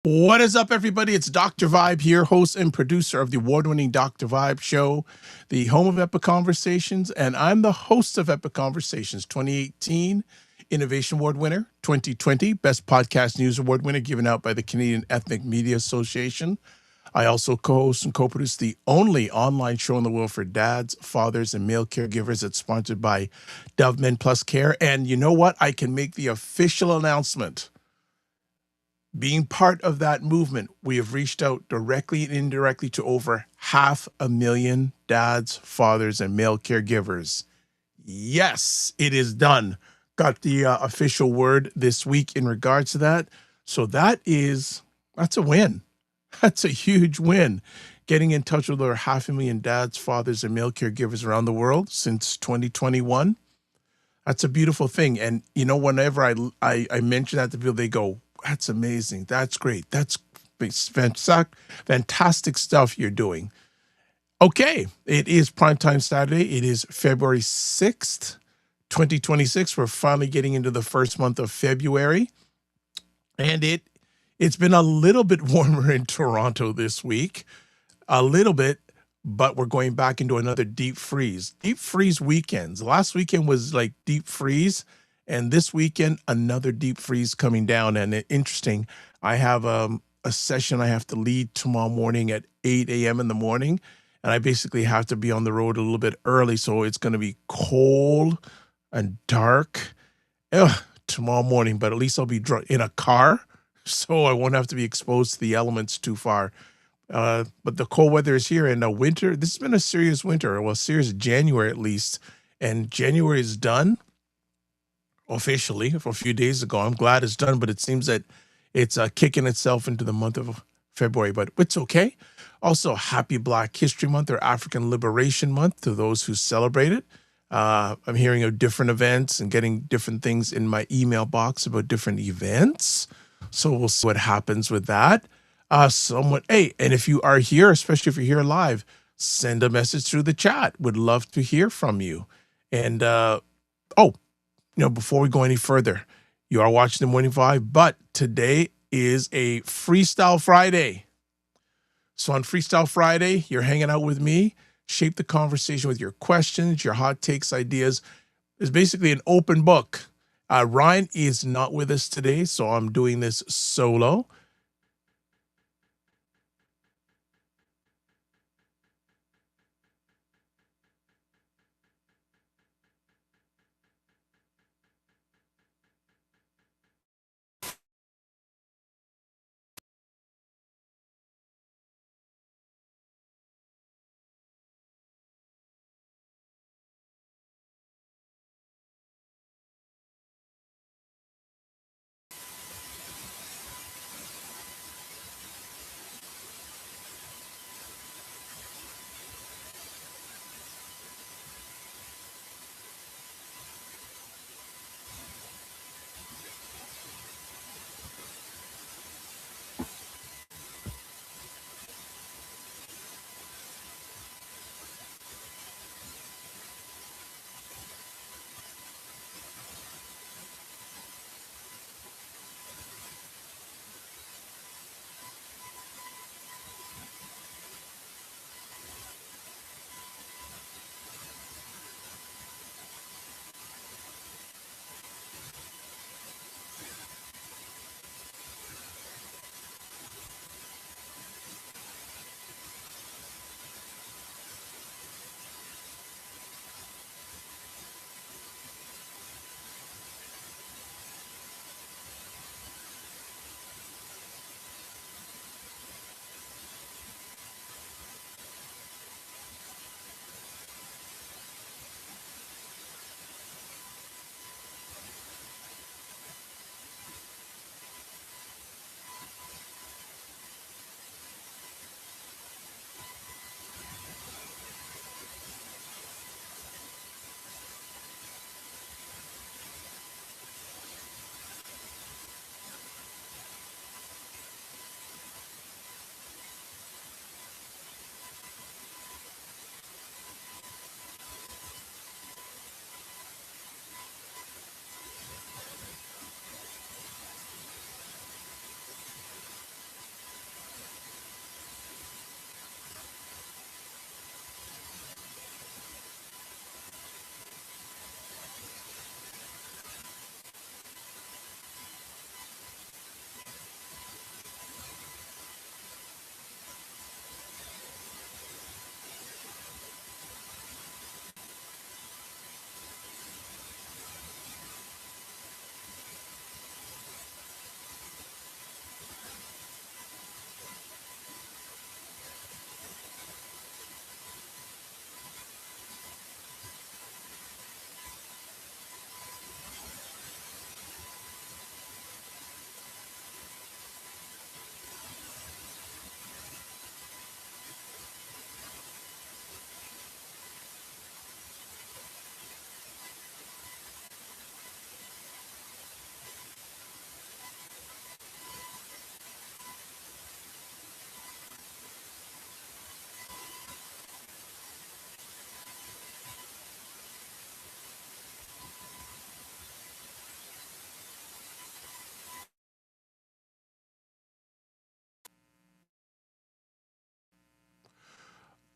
What is up, everybody? It's Dr. Vibe here, host and producer of the award-winning Dr. Vibe Show, the home of Epic Conversations, and I'm the host of Epic Conversations 2018 Innovation Award winner, 2020 Best Podcast News Award winner given out by the Canadian Ethnic Media Association. I also co-host and co-produce the only online show in the world for dads, fathers, and male caregivers. It's sponsored by Dove Men Plus Care. And you know what? I can make the official announcement. Being part of that movement, we have reached out directly and indirectly to over 500,000 dads, fathers, and male caregivers. Yes, it is done. Got the official word this week in regards to that. So that's a win. That's a huge win. Getting in touch with over 500,000 dads, fathers, and male caregivers around the world since 2021. That's a beautiful thing. And, you know, whenever I mention that to people, they go, that's amazing. That's great. That's fantastic stuff you're doing. Okay, it is Primetime Saturday. It is February 6th, 2026. We're finally getting into the first month of February. And it's been a little bit warmer in Toronto this week. A little bit, but we're going back into another deep freeze. Deep freeze weekends. Last weekend was like deep freeze. And this weekend, another deep freeze coming down. And interesting, I have a session I have to lead tomorrow morning at 8 a.m. in the morning. And I basically have to be on the road a little bit early. So it's going to be cold and dark tomorrow morning. But at least I'll be in a car. So I won't have to be exposed to the elements too far. But the cold weather is here. And the winter, this has been a serious winter. Well, serious January at least. And January is done. Officially for a few days ago. I'm glad it's done, but it seems that it's kicking itself into the month of February, but it's okay. Also, happy Black History Month or African Liberation Month to those who celebrate it. I'm hearing of different events and getting different things in my email box about different events. So we'll see what happens with that. Hey, and if you are here, especially if you're here live, send a message through the chat. Would love to hear from you. And, before we go any further, you are watching the Morning Vibe, but today is a Freestyle Friday. So on Freestyle Friday, you're hanging out with me, shape the conversation with your questions, your hot takes, ideas. It's basically an open book. Ryan is not with us today, so I'm doing this solo.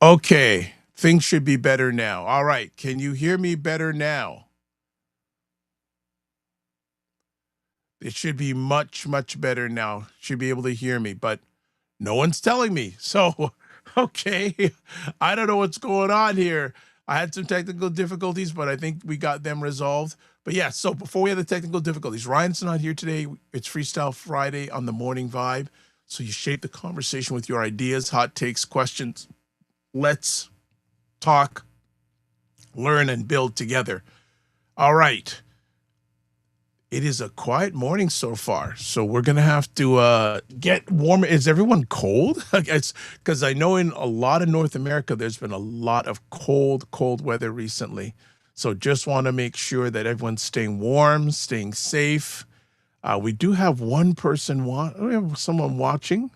Okay, things should be better now. All right, can you hear me better now? It should be much, much better now. Should be able to hear me, but no one's telling me. So, okay, I don't know what's going on here. I had some technical difficulties, but I think we got them resolved. But yeah, so before we have the technical difficulties, Ryan's not here today. It's Freestyle Friday on the Morning Vibe. So you shape the conversation with your ideas, hot takes, questions. Let's talk, learn, and build together. All right. It is a quiet morning so far, so we're gonna have to get warmer. Is everyone cold? It's because I know in a lot of North America, there's been a lot of cold weather recently. So just want to make sure that everyone's staying warm, staying safe. We do have one person. We have someone watching.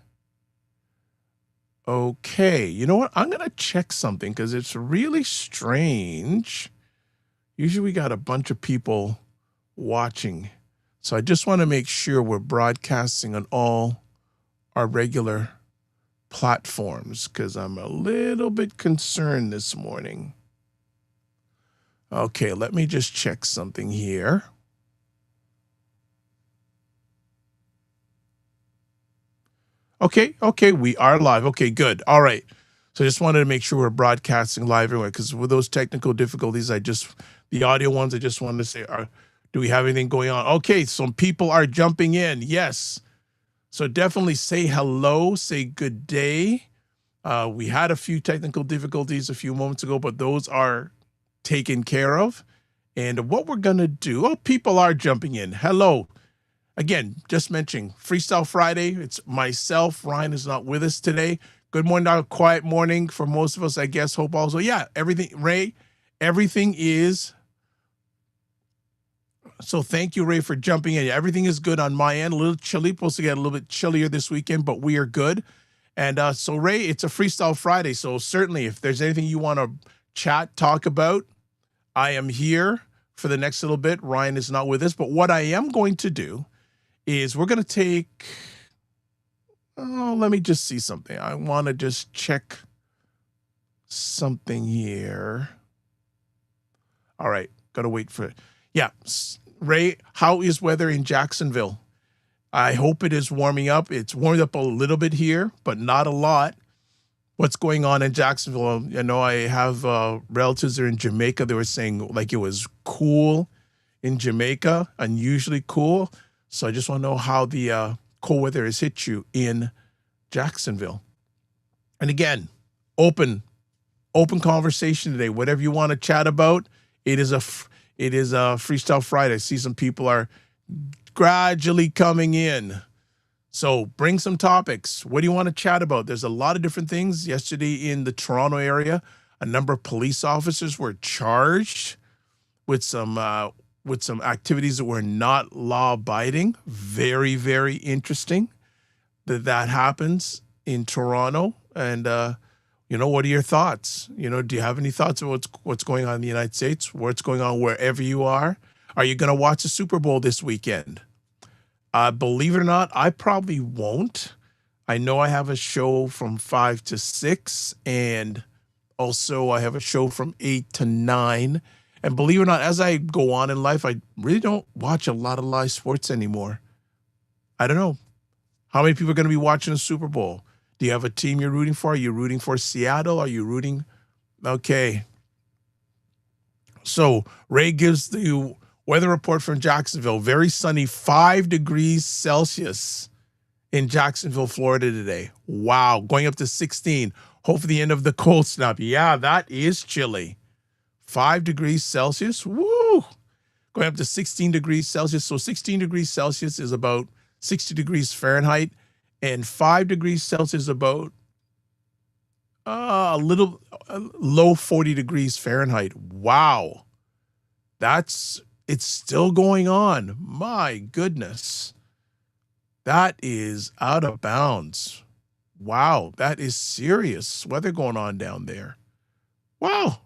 Okay, you know what? I'm gonna check something because it's really strange. Usually we got a bunch of people watching. So I just want to make sure we're broadcasting on all our regular platforms because I'm a little bit concerned this morning. Okay, let me just check something here. Okay, we are live. Okay, good. All right. So I just wanted to make sure we're broadcasting live everywhere because with those technical difficulties, the audio ones, I just wanted to say, do we have anything going on? Okay, some people are jumping in. Yes. So definitely say hello, say good day. We had a few technical difficulties a few moments ago, but those are taken care of. And what we're going to do, people are jumping in. Hello. Again, just mentioning Freestyle Friday. It's myself. Ryan is not with us today. Good morning, a quiet morning for most of us, I guess. Hope also. Yeah, Ray, everything is. So thank you, Ray, for jumping in. Everything is good on my end. A little chilly, supposed to get a little bit chillier this weekend, but we are good. And so, Ray, it's a Freestyle Friday. So certainly, if there's anything you want to chat, talk about, I am here for the next little bit. Ryan is not with us, but what I am going to do is we're going to take, let me just see something. I want to just check something here. All right, got to wait for it. Yeah, Ray, how is weather in Jacksonville? I hope it is warming up. It's warmed up a little bit here, but not a lot. What's going on in Jacksonville? I know I have relatives that are in Jamaica. They were saying like it was cool in Jamaica, unusually cool. So I just want to know how the cold weather has hit you in Jacksonville. And again, open conversation today. Whatever you want to chat about, it is a Freestyle Friday. I see some people are gradually coming in. So bring some topics. What do you want to chat about? There's a lot of different things. Yesterday in the Toronto area, a number of police officers were charged with some activities that were not law-abiding. Very, very interesting that happens in Toronto. And what are your thoughts? Do you have any thoughts about what's going on in the United States? What's going on wherever you are? Are you going to watch the Super Bowl this weekend? Believe it or not, I probably won't. I know I have a show from 5 to 6, and also I have a show from 8 to 9. And believe it or not, as I go on in life, I really don't watch a lot of live sports anymore. I don't know. How many people are going to be watching the Super Bowl? Do you have a team you're rooting for? Are you rooting for Seattle? Are you rooting? Okay. So Ray gives the weather report from Jacksonville. Very sunny, 5 degrees Celsius in Jacksonville, Florida today. Wow. Going up to 16. Hope for the end of the cold snap. Yeah, that is chilly. 5 degrees Celsius. Woo. Going up to 16 degrees Celsius. So 16 degrees Celsius is about 60 degrees Fahrenheit. And 5 degrees Celsius is about low 40 degrees Fahrenheit. Wow. It's still going on. My goodness. That is out of bounds. Wow. That is serious weather going on down there. Wow.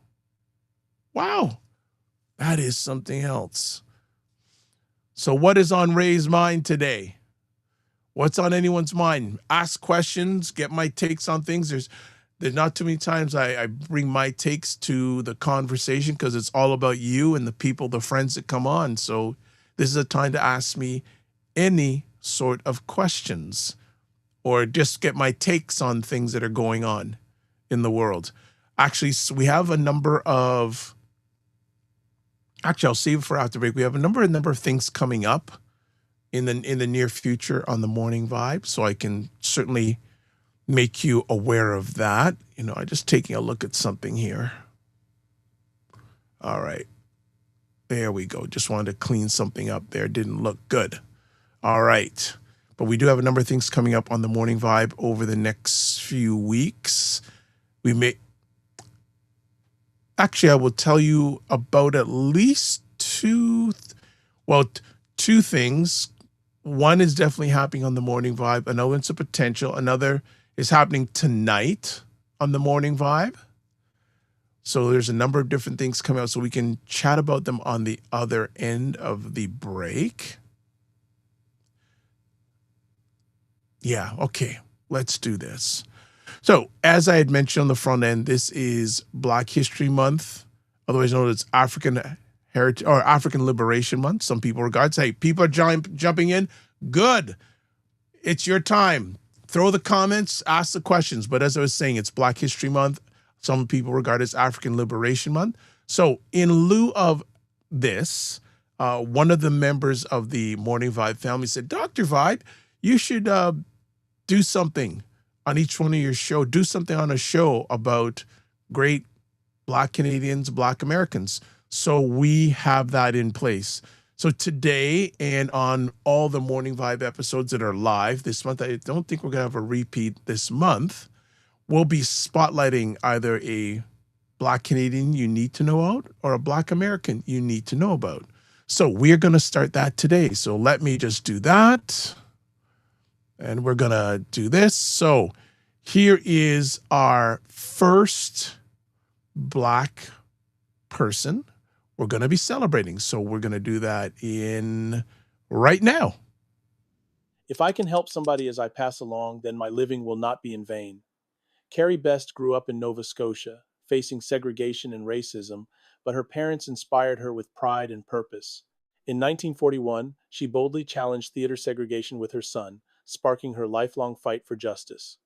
That is something else. So what is on Ray's mind today? What's on anyone's mind? Ask questions, get my takes on things. There's not too many times I bring my takes to the conversation because it's all about you and the people, the friends that come on. So this is a time to ask me any sort of questions or just get my takes on things that are going on in the world. Actually, so we have a number of, actually, I'll save it for after break. We have a number of things coming up in the near future on the Morning Vibe. So I can certainly make you aware of that. You know, I'm just taking a look at something here. All right. There we go. Just wanted to clean something up there. Didn't look good. All right. But we do have a number of things coming up on the Morning Vibe over the next few weeks. We may, actually, I will tell you about at least two things. One is definitely happening on the Morning Vibe. Another one's a potential. Another is happening tonight on the Morning Vibe. So there's a number of different things coming out, so we can chat about them on the other end of the break. Yeah, okay, let's do this. So as I had mentioned on the front end, this is Black History Month, otherwise known as African Heritage or African Liberation Month. Some people regard, hey, people are jumping in. Good. It's your time. Throw the comments, ask the questions. But as I was saying, it's Black History Month. Some people regard it as African Liberation Month. So in lieu of this, one of the members of the Morning Vibe family said, Dr. Vibe, you should do something on each one of your show. Do something on a show about great Black Canadians, Black Americans. So we have that in place. So today and on all the Morning Vibe episodes that are live this month, I don't think we're going to have a repeat this month. We'll be spotlighting either a Black Canadian you need to know about or a Black American you need to know about. So we're going to start that today. So let me just do that. And we're going to do this. So here is our first Black person we're going to be celebrating. So we're going to do that in right now. If I can help somebody as I pass along, then my living will not be in vain. Carrie Best grew up in Nova Scotia, facing segregation and racism, but her parents inspired her with pride and purpose. In 1941, she boldly challenged theater segregation with her son, sparking her lifelong fight for justice.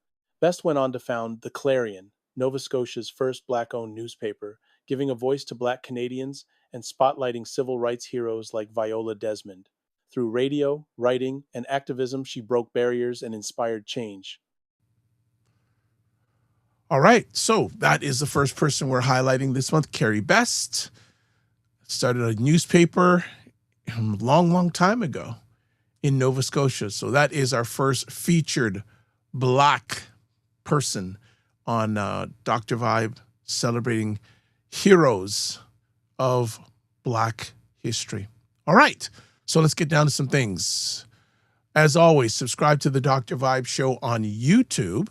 Best went on to found The Clarion, Nova Scotia's first Black-owned newspaper, giving a voice to Black Canadians and spotlighting civil rights heroes like Viola Desmond. Through radio, writing, and activism, she broke barriers and inspired change. All right, so that is the first person we're highlighting this month, Carrie Best. Started a newspaper a long time ago in Nova Scotia. So that is our first featured Black person on Dr. Vibe, celebrating heroes of Black history. All right, so let's get down to some things. As always, subscribe to the Dr. Vibe Show on YouTube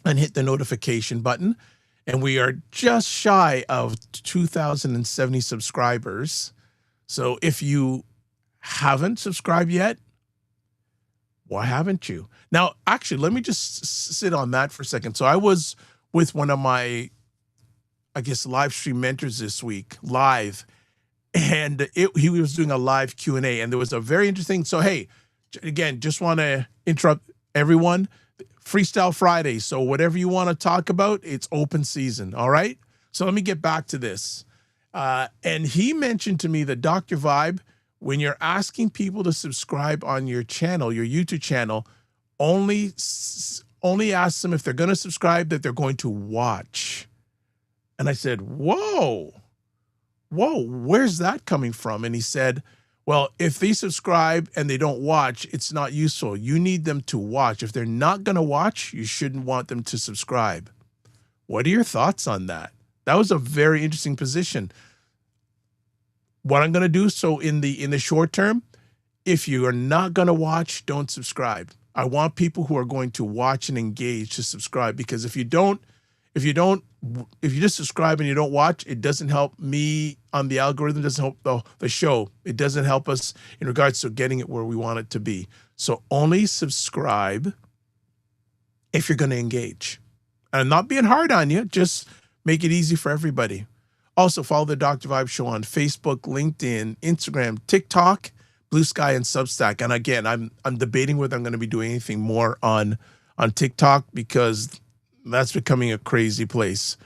and hit the notification button. And we are just shy of 2,070 subscribers. So if you haven't subscribed yet, why haven't you? Now, actually, let me just sit on that for a second. So I was with one of my, I guess, live stream mentors this week, live, and he was doing a live Q&A, and there was a very interesting, so hey, again, just want to interrupt everyone, Freestyle Friday, so whatever you want to talk about, it's open season, all right? So let me get back to this. And he mentioned to me that Dr. Vibe, when you're asking people to subscribe on your channel, your YouTube channel, only ask them if they're going to subscribe that they're going to watch. And I said, whoa, where's that coming from? And he said, well, if they subscribe and they don't watch, it's not useful. You need them to watch. If they're not going to watch, you shouldn't want them to subscribe. What are your thoughts on that? That was a very interesting position. What I'm going to do, so in the short term, if you are not going to watch, don't subscribe. I want people who are going to watch and engage to subscribe, because if you just subscribe and you don't watch, it doesn't help me on the algorithm, doesn't help the show. It doesn't help us in regards to getting it where we want it to be. So only subscribe if you're going to engage. And I'm not being hard on you, just make it easy for everybody. Also, follow the Dr. Vibe Show on Facebook, LinkedIn, Instagram, TikTok, Blue Sky, and Substack. And again, I'm debating whether I'm going to be doing anything more on TikTok because that's becoming a crazy place.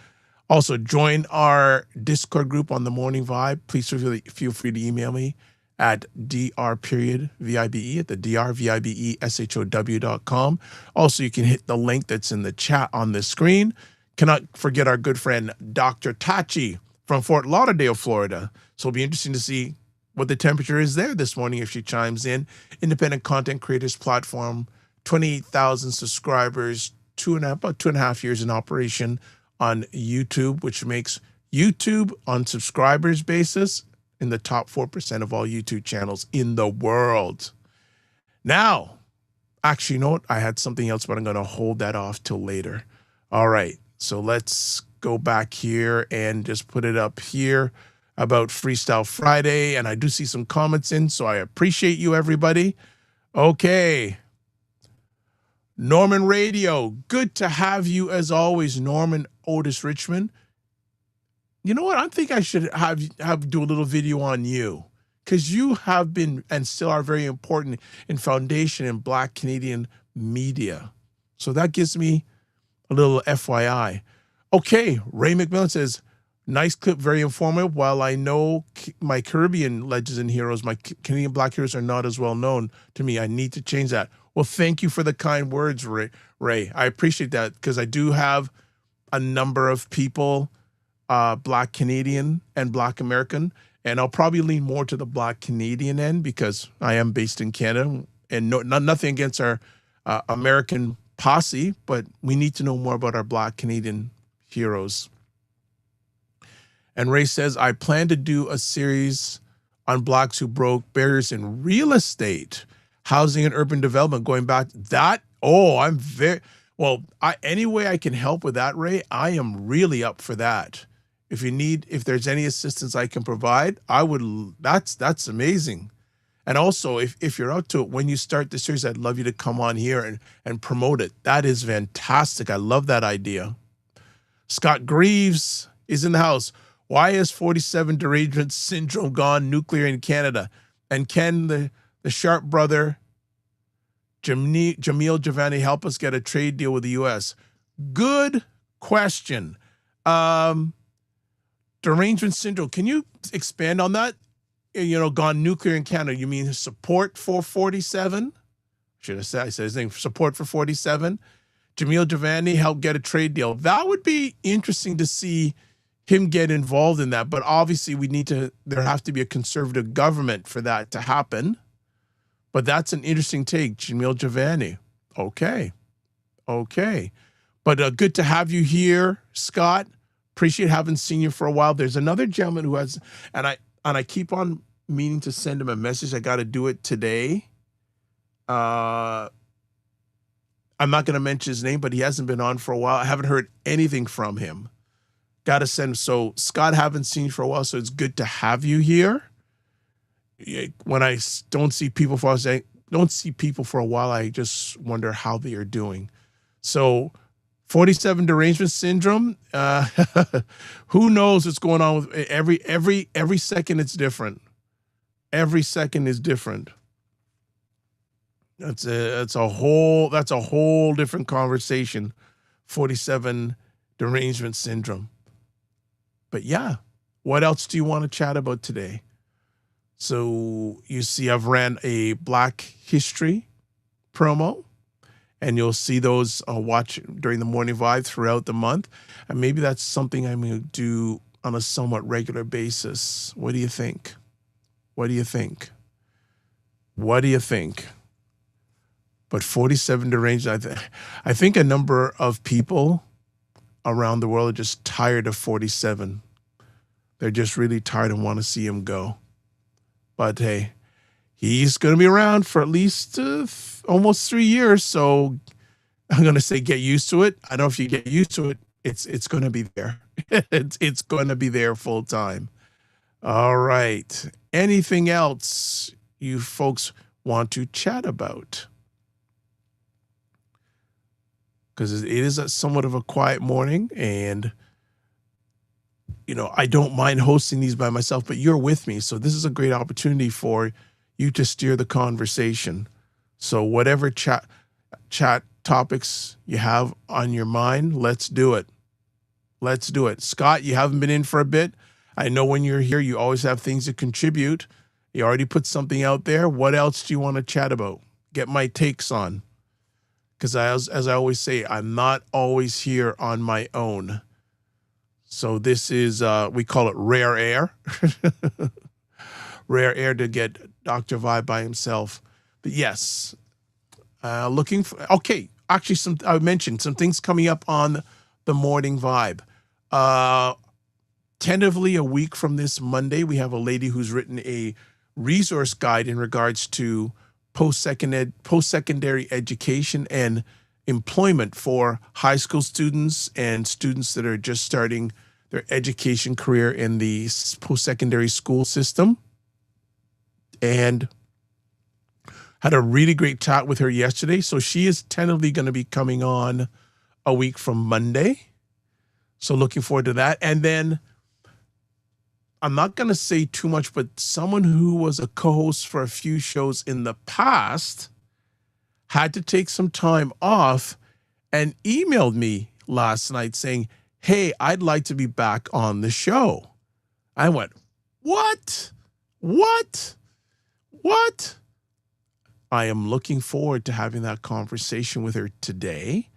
Also, join our Discord group on the Morning Vibe. Please feel free to email me at dr.vibe at the drvibeshow.com. Also, you can hit the link that's in the chat on the screen. Cannot forget our good friend, Dr. Tachi from Fort Lauderdale, Florida. So it'll be interesting to see what the temperature is there this morning if she chimes in. Independent content creators platform, 28,000 subscribers, about 2.5 years in operation on YouTube, which makes YouTube on subscribers basis in the top 4% of all YouTube channels in the world. Now, actually, you know what? I had something else, but I'm going to hold that off till later. All right. So let's go back here and just put it up here about Freestyle Friday. And I do see some comments in, so I appreciate you, everybody. Okay. Norman Radio, good to have you as always, Norman Otis Richmond. You know what? I think I should have do a little video on you because you have been and still are very important in foundation in Black Canadian media. So that gives me a little FYI. Okay, Ray McMillan says, nice clip, very informative. While I know my Caribbean legends and heroes, my Canadian Black heroes are not as well known to me. I need to change that. Well, thank you for the kind words, Ray. I appreciate that because I do have a number of people, Black Canadian and Black American, and I'll probably lean more to the Black Canadian end because I am based in Canada, and nothing against our American posse, but we need to know more about our Black Canadian heroes. And Ray says, I plan to do a series on Blacks who broke barriers in real estate, housing and urban development, going back to that. Oh, I'm very, well, any way I can help with that, Ray, I am really up for that. If there's any assistance I can provide, that's amazing. And also, if you're out to it, when you start the series, I'd love you to come on here and promote it. That is fantastic. I love that idea. Scott Greaves is in the house. Why is 47 derangement syndrome gone nuclear in Canada? And can the Sharp brother, Jamil Javani, help us get a trade deal with the U.S.? Good question. Derangement syndrome. Can you expand on that? Gone nuclear in Canada. You mean support for 47? Should have said, I said his name, support for 47. Jamil Javani help get a trade deal. That would be interesting to see him get involved in that. But obviously there has to be a conservative government for that to happen. But that's an interesting take, Jamil Javani. Okay. But good to have you here, Scott. Appreciate having seen you for a while. There's another gentleman who has, and I keep on meaning to send him a message. I got to do it today. I'm not going to mention his name, but he hasn't been on for a while. I haven't heard anything from him. Got to send. So Scott, haven't seen you for a while, so it's good to have you here. When I don't see people for a while, I just wonder how they are doing. So 47 derangement syndrome. Who knows what's going on with every second? It's different. Every second is different. That's a whole different conversation. 47 derangement syndrome. But yeah, what else do you want to chat about today? So you see, I've ran a Black History promo, and you'll see those watch during the Morning Vibe throughout the month. And maybe that's something I'm going to do on a somewhat regular basis. What do you think? But 47 deranged, I think a number of people around the world are just tired of 47. They're just really tired and want to see him go. But hey, he's going to be around for at least almost 3 years. So I'm going to say get used to it. I don't know if you get used to it. It's going to be there. it's going to be there full time. All right. Anything else you folks want to chat about? because it is somewhat of a quiet morning, and I don't mind hosting these by myself, but you're with me. So this is a great opportunity for you to steer the conversation. So whatever chat topics you have on your mind, let's do it. Let's do it. Scott, you haven't been in for a bit. I know when you're here, you always have things to contribute. You already put something out there. What else do you want to chat about? Get my takes on. Because as I always say, I'm not always here on my own. So this is, we call it rare air. Rare air to get Dr. Vibe by himself. But yes, looking for, okay, actually I mentioned some things coming up on the Morning Vibe. Tentatively a week from this Monday, we have a lady who's written a resource guide in regards to post-secondary education and employment for high school students and students that are just starting their education career in the post-secondary school system. And had a really great chat with her yesterday. So she is tentatively going to be coming on a week from Monday. So looking forward to that. And then I'm not going to say too much, but someone who was a co-host for a few shows in the past had to take some time off and emailed me last night saying, hey, I'd like to be back on the show. I went, what? I am looking forward to having that conversation with her today,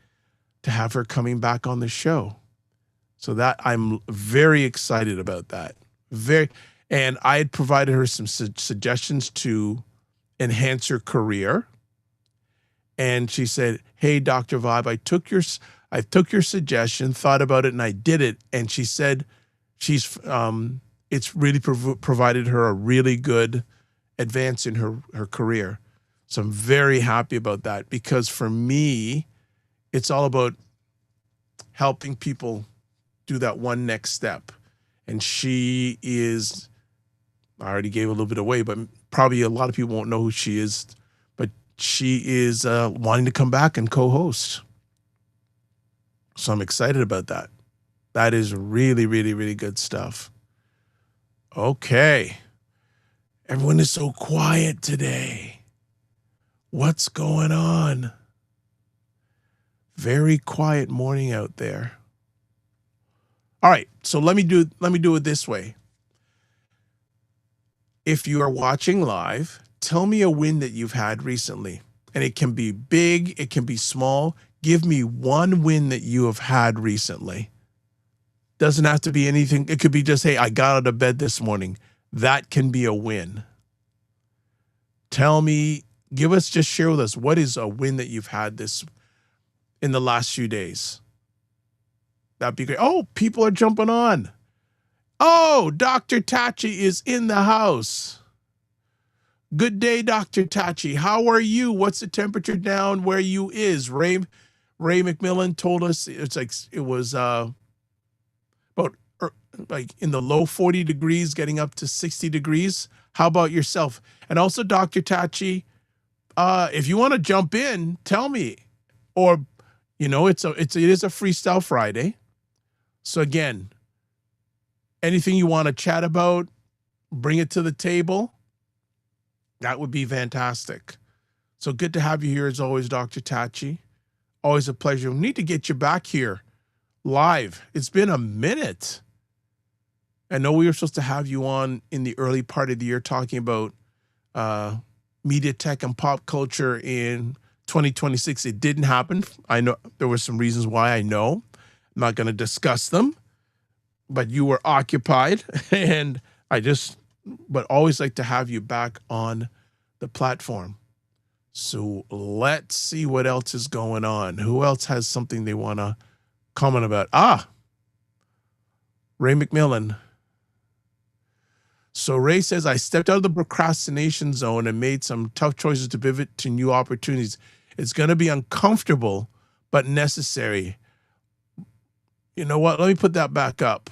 to have her coming back on the show. So that I'm very excited about that. And I had provided her some suggestions to enhance her career. And she said, hey, Dr. Vibe, I took your suggestion, thought about it, and I did it. And she said it's really provided her a really good advance in her career. So I'm very happy about that, because for me, it's all about helping people do that one next step. And she is, I already gave a little bit away, but probably a lot of people won't know who she is, but she is wanting to come back and co-host. So I'm excited about that. That is really, really, really good stuff. Okay. Everyone is so quiet today. What's going on? Very quiet morning out there. All right, so let me do it this way. If you are watching live, tell me a win that you've had recently. And it can be big, it can be small. Give me one win that you have had recently. Doesn't have to be anything. It could be just, hey, I got out of bed this morning. That can be a win. Tell me, share with us, what is a win that you've had in the last few days? That'd be great. Oh, people are jumping on. Oh, Dr. Tachi is in the house. Good day, Dr. Tachi. How are you? What's the temperature down where you is? Ray McMillan told us it was about like in the low 40 degrees, getting up to 60 degrees. How about yourself? And also, Dr. Tachi, if you want to jump in, tell me. Or, it is a Freestyle Friday. So again, anything you want to chat about, bring it to the table. That would be fantastic. So good to have you here as always, Dr. Tachi. Always a pleasure. We need to get you back here live. It's been a minute. I know we were supposed to have you on in the early part of the year talking about media, tech, and pop culture in 2026. It didn't happen. I know there were some reasons why. I know. I'm not going to discuss them, but you were occupied, and but always like to have you back on the platform. So let's see what else is going on. Who else has something they want to comment about? Ray McMillan. So Ray says, I stepped out of the procrastination zone and made some tough choices to pivot to new opportunities. It's going to be uncomfortable, but necessary. You know what? Let me put that back up.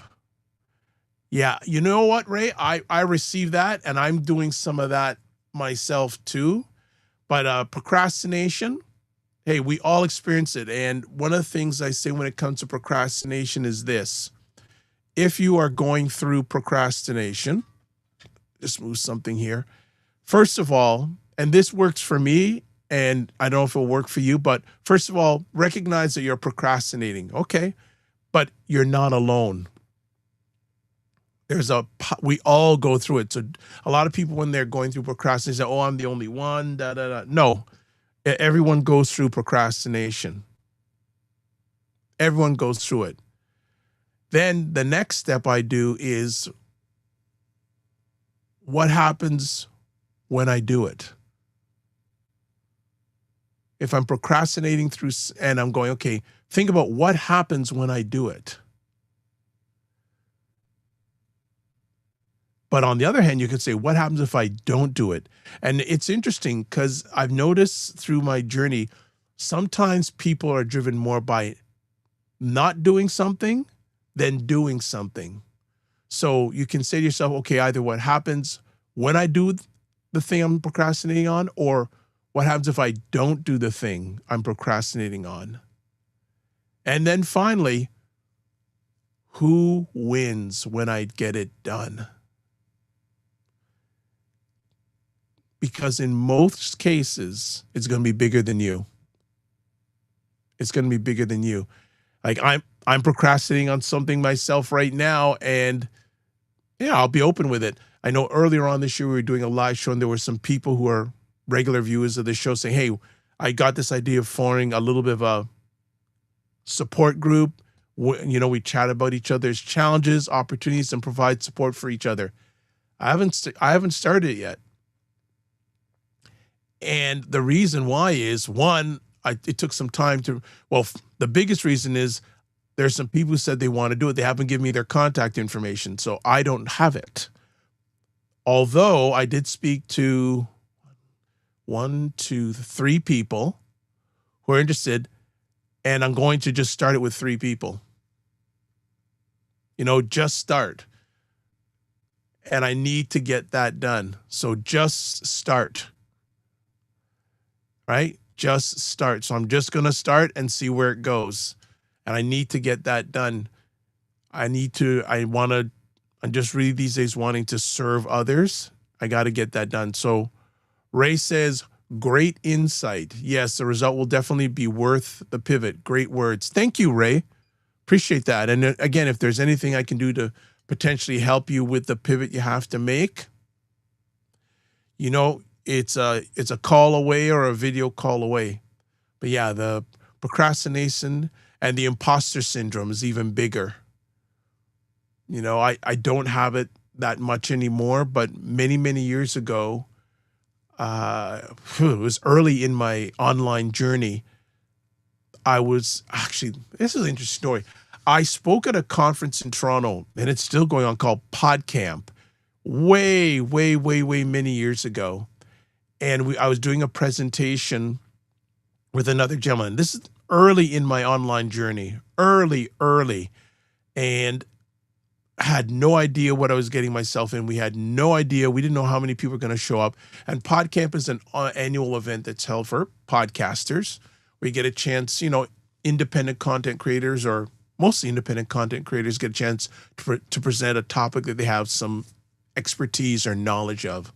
Yeah, you know what, Ray? I received that, and I'm doing some of that myself too. But procrastination, hey, we all experience it. And one of the things I say when it comes to procrastination is this. If you are going through procrastination, just move something here. First of all, and this works for me, and I don't know if it'll work for you, but first of all, recognize that you're procrastinating. Okay. But you're not alone. We all go through it. So a lot of people, when they're going through procrastination, say, oh, I'm the only one, da, da, da. No, everyone goes through procrastination. Everyone goes through it. Then the next step I do is, what happens when I do it? If I'm procrastinating through and I'm going, okay, think about what happens when I do it. But on the other hand, you could say, what happens if I don't do it? And it's interesting because I've noticed through my journey, sometimes people are driven more by not doing something than doing something. So you can say to yourself, okay, either what happens when I do the thing I'm procrastinating on, or what happens if I don't do the thing I'm procrastinating on? And then finally, who wins when I get it done? Because in most cases, it's going to be bigger than you. It's going to be bigger than you. Like I'm procrastinating on something myself right now, and yeah, I'll be open with it. I know earlier on this year we were doing a live show, and there were some people who are regular viewers of the show saying, hey, I got this idea of forming a little bit of a support group. We chat about each other's challenges, opportunities, and provide support for each other. I haven't started it yet. And the reason why is, one, it took some time the biggest reason is there's some people who said they want to do it. They haven't given me their contact information, so I don't have it. Although I did speak to 1, 2, 3 people who are interested, and I'm going to just start it with 3 people. Just start. And I need to get that done. So just start. Right? Just start. So I'm just going to start and see where it goes. And I need to get that done. I'm just really these days wanting to serve others. I got to get that done. So Ray says, great insight. Yes, the result will definitely be worth the pivot. Great words. Thank you, Ray. Appreciate that. And again, if there's anything I can do to potentially help you with the pivot you have to make, it's a call away or a video call away. But yeah, the procrastination and the imposter syndrome is even bigger. I don't have it that much anymore, but many, many years ago, it was early in my online journey. This is an interesting story. I spoke at a conference in Toronto, and it's still going on, called PodCamp, way, way, way, way many years ago. And I was doing a presentation with another gentleman. This is early in my online journey, early. And I had no idea what I was getting myself in. We had no idea. We didn't know how many people were going to show up. And PodCamp is an annual event that's held for podcasters, where you get a chance, independent content creators, or mostly independent content creators, get a chance to present a topic that they have some expertise or knowledge of.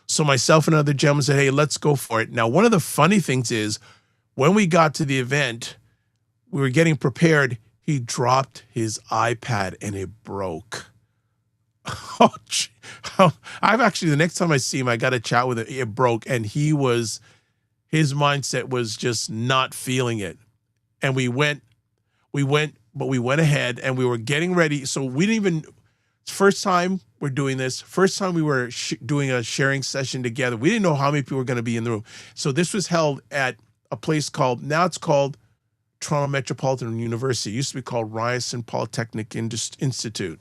So myself and another gentleman said, hey, let's go for it. Now, one of the funny things is, when we got to the event, we were getting prepared. He dropped his iPad and it broke. The next time I see him, I got to chat with him. It broke, and his mindset was just not feeling it. And we went ahead and we were getting ready. So we didn't even, first time we're doing this, first time we were doing a sharing session together. We didn't know how many people were going to be in the room. So this was held at a place now it's called Toronto Metropolitan University. It used to be called Ryerson Polytechnic Institute.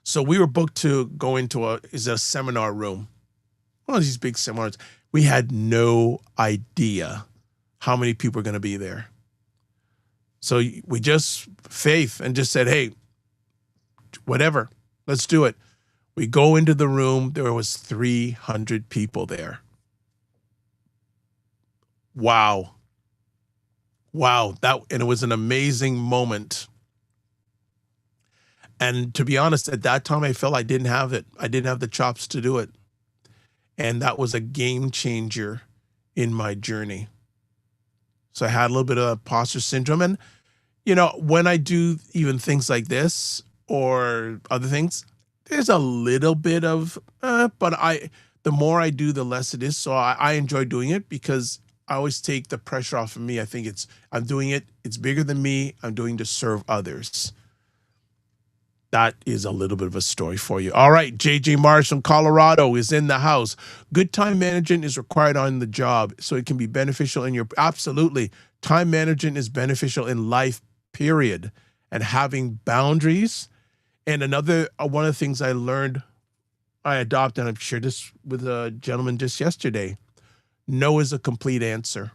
So we were booked to go into a seminar room, one of these big seminars. We had no idea how many people were going to be there. So we just faith and just said, hey, whatever, let's do it. We go into the room. There was 300 people there. Wow. Wow. And it was an amazing moment. And to be honest, at that time, I felt I didn't have it. I didn't have the chops to do it. And that was a game changer in my journey. So I had a little bit of imposter syndrome. And, when I do even things like this or other things, there's a little bit of, but the more I do, the less it is. So I enjoy doing it because I always take the pressure off of me. I think I'm doing it. It's bigger than me. I'm doing to serve others. That is a little bit of a story for you. All right, JJ Mars from Colorado is in the house. Good time management is required on the job, so it can be beneficial in absolutely. Time management is beneficial in life, period. And having boundaries. And another one of the things I learned, I adopted, and I've shared this with a gentleman just yesterday. No is a complete answer.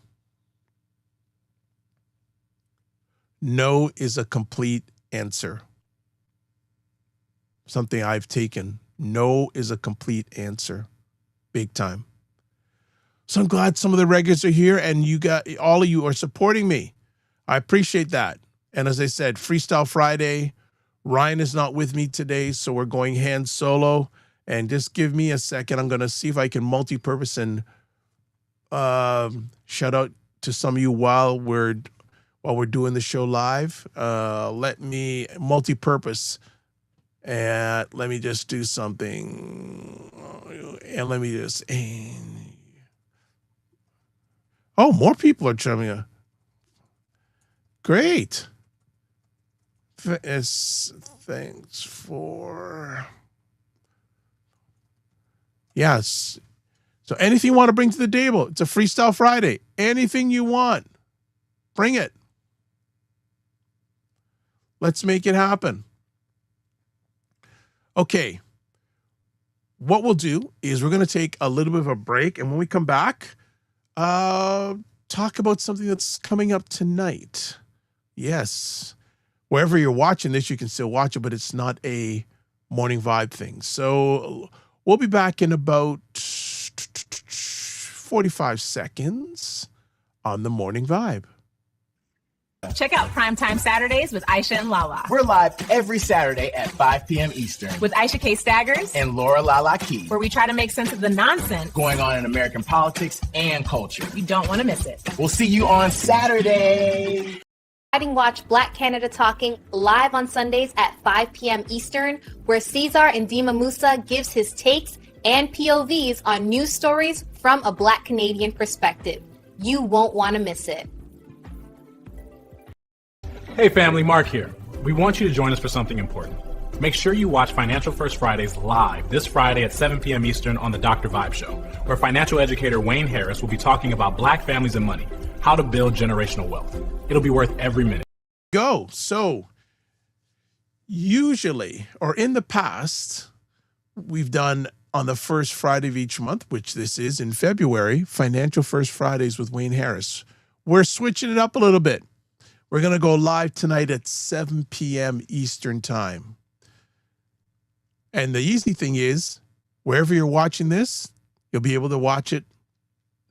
No is a complete answer. Something I've taken. No is a complete answer. Big time. So I'm glad some of the regulars are here and all of you are supporting me. I appreciate that. And as I said, Freestyle Friday. Ryan is not with me today, so we're going hand solo. And just give me a second. I'm going to see if I can multi-purpose and shout out to some of you while we're doing the show live. Let me multi-purpose. And let me just do something. And let me just. Oh, more people are chiming in. Great. Thanks for. Yes. So anything you want to bring to the table, it's a Freestyle Friday. Anything you want, bring it. Let's make it happen. Okay, what we'll do is we're going to take a little bit of a break, and when we come back, talk about something that's coming up tonight. Yes, wherever you're watching this, you can still watch it, but it's not a morning vibe thing. So we'll be back in about 45 seconds on the morning vibe. Check out Primetime Saturdays with Aisha and Lala. We're live every Saturday at 5 p.m. Eastern. With Aisha K. Staggers and Laura Lala Key. Where we try to make sense of the nonsense going on in American politics and culture. You don't want to miss it. We'll see you on Saturday. Watch Black Canada Talking live on Sundays at 5 p.m. Eastern, where Cesar Ndima Musa gives his takes and POVs on news stories from a Black Canadian perspective. You won't want to miss it. Hey family, Mark here. We want you to join us for something important. Make sure you watch Financial First Fridays live this Friday at 7 p.m. Eastern on the Dr. Vibe Show, where financial educator Wayne Harris will be talking about Black families and money, how to build generational wealth. It'll be worth every minute. Go. So usually, or in the past, we've done on the first Friday of each month, which this is in February, Financial First Fridays with Wayne Harris. We're switching it up a little bit. We're going to go live tonight at 7 p.m. Eastern time. And the easy thing is, wherever you're watching this, you'll be able to watch it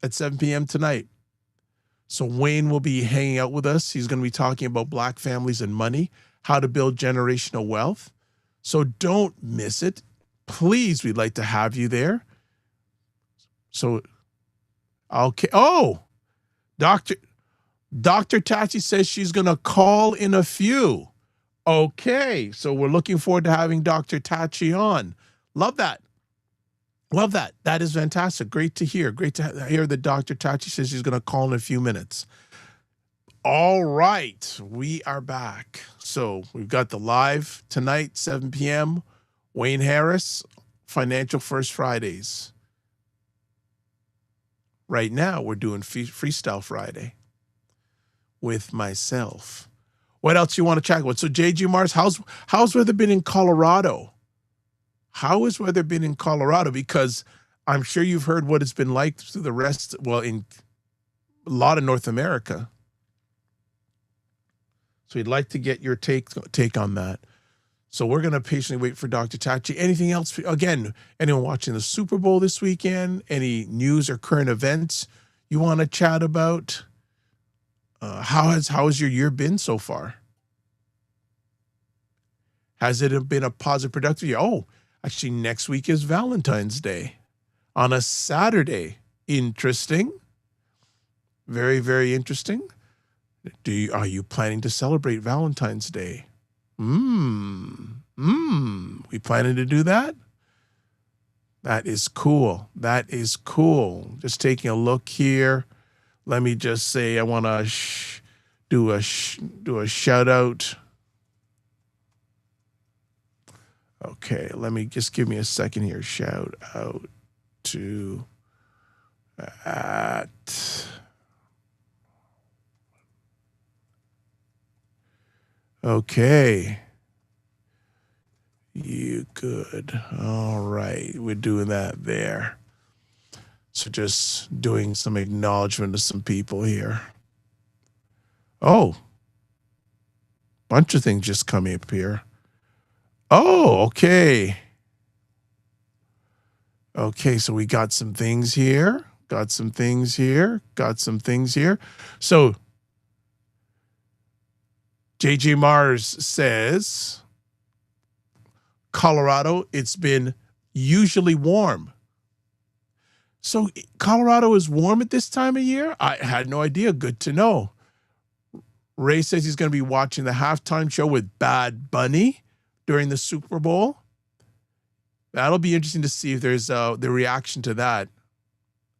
at 7 p.m. tonight. So Wayne will be hanging out with us. He's going to be talking about Black families and money, how to build generational wealth. So don't miss it. Please, we'd like to have you there. So, okay. Oh, Dr. Tachi says she's going to call in a few. Okay, so we're looking forward to having Dr. Tachi on. Love that. Love that. That is fantastic. Great to hear. Great to hear that Dr. Tachi says she's going to call in a few minutes. All right, we are back. So we've got the live tonight, 7 p.m. Wayne Harris, Financial First Fridays. Right now, we're doing Freestyle Friday with myself. What else you want to chat about? So JG Mars, how's weather been in Colorado? How has weather been in Colorado? Because I'm sure you've heard what it's been like through the rest, well, in a lot of North America. So we'd like to get your take on that. So we're going to patiently wait for Dr. Tachi. Anything else? Again, anyone watching the Super Bowl this weekend? Any news or current events you want to chat about? How has your year been so far? Has it been a positive, productive year? Oh, actually, next week is Valentine's Day on a Saturday. Interesting. Very, very interesting. Are you planning to celebrate Valentine's Day? We planning to do that? That is cool. That is cool. Just taking a look here. Let me just say I want to do a shout out. Okay, give me a second here. Shout out to Okay. You good. All right. We're doing that there. So just doing some acknowledgement to some people here. Oh. Bunch of things just coming up here. Oh, okay. Okay, so we got some things here. Got some things here. So JJ Mars says, Colorado, it's been usually warm. So Colorado is warm at this time of year? I had no idea. Good to know. Ray says he's going to be watching the halftime show with Bad Bunny during the Super Bowl. That'll be interesting to see if there's the reaction to that.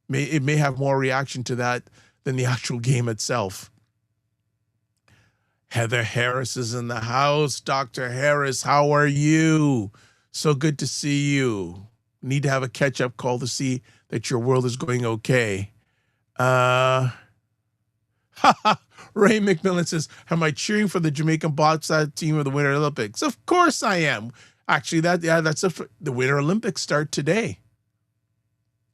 It may have more reaction to that than the actual game itself. Heather Harris is in the house. Dr. Harris, how are you? So good to see you. Need to have a catch-up call to see that your world is going okay. Ray McMillan says, am I cheering for the Jamaican bobsled team of the Winter Olympics? Of course I am. Actually, the Winter Olympics start today.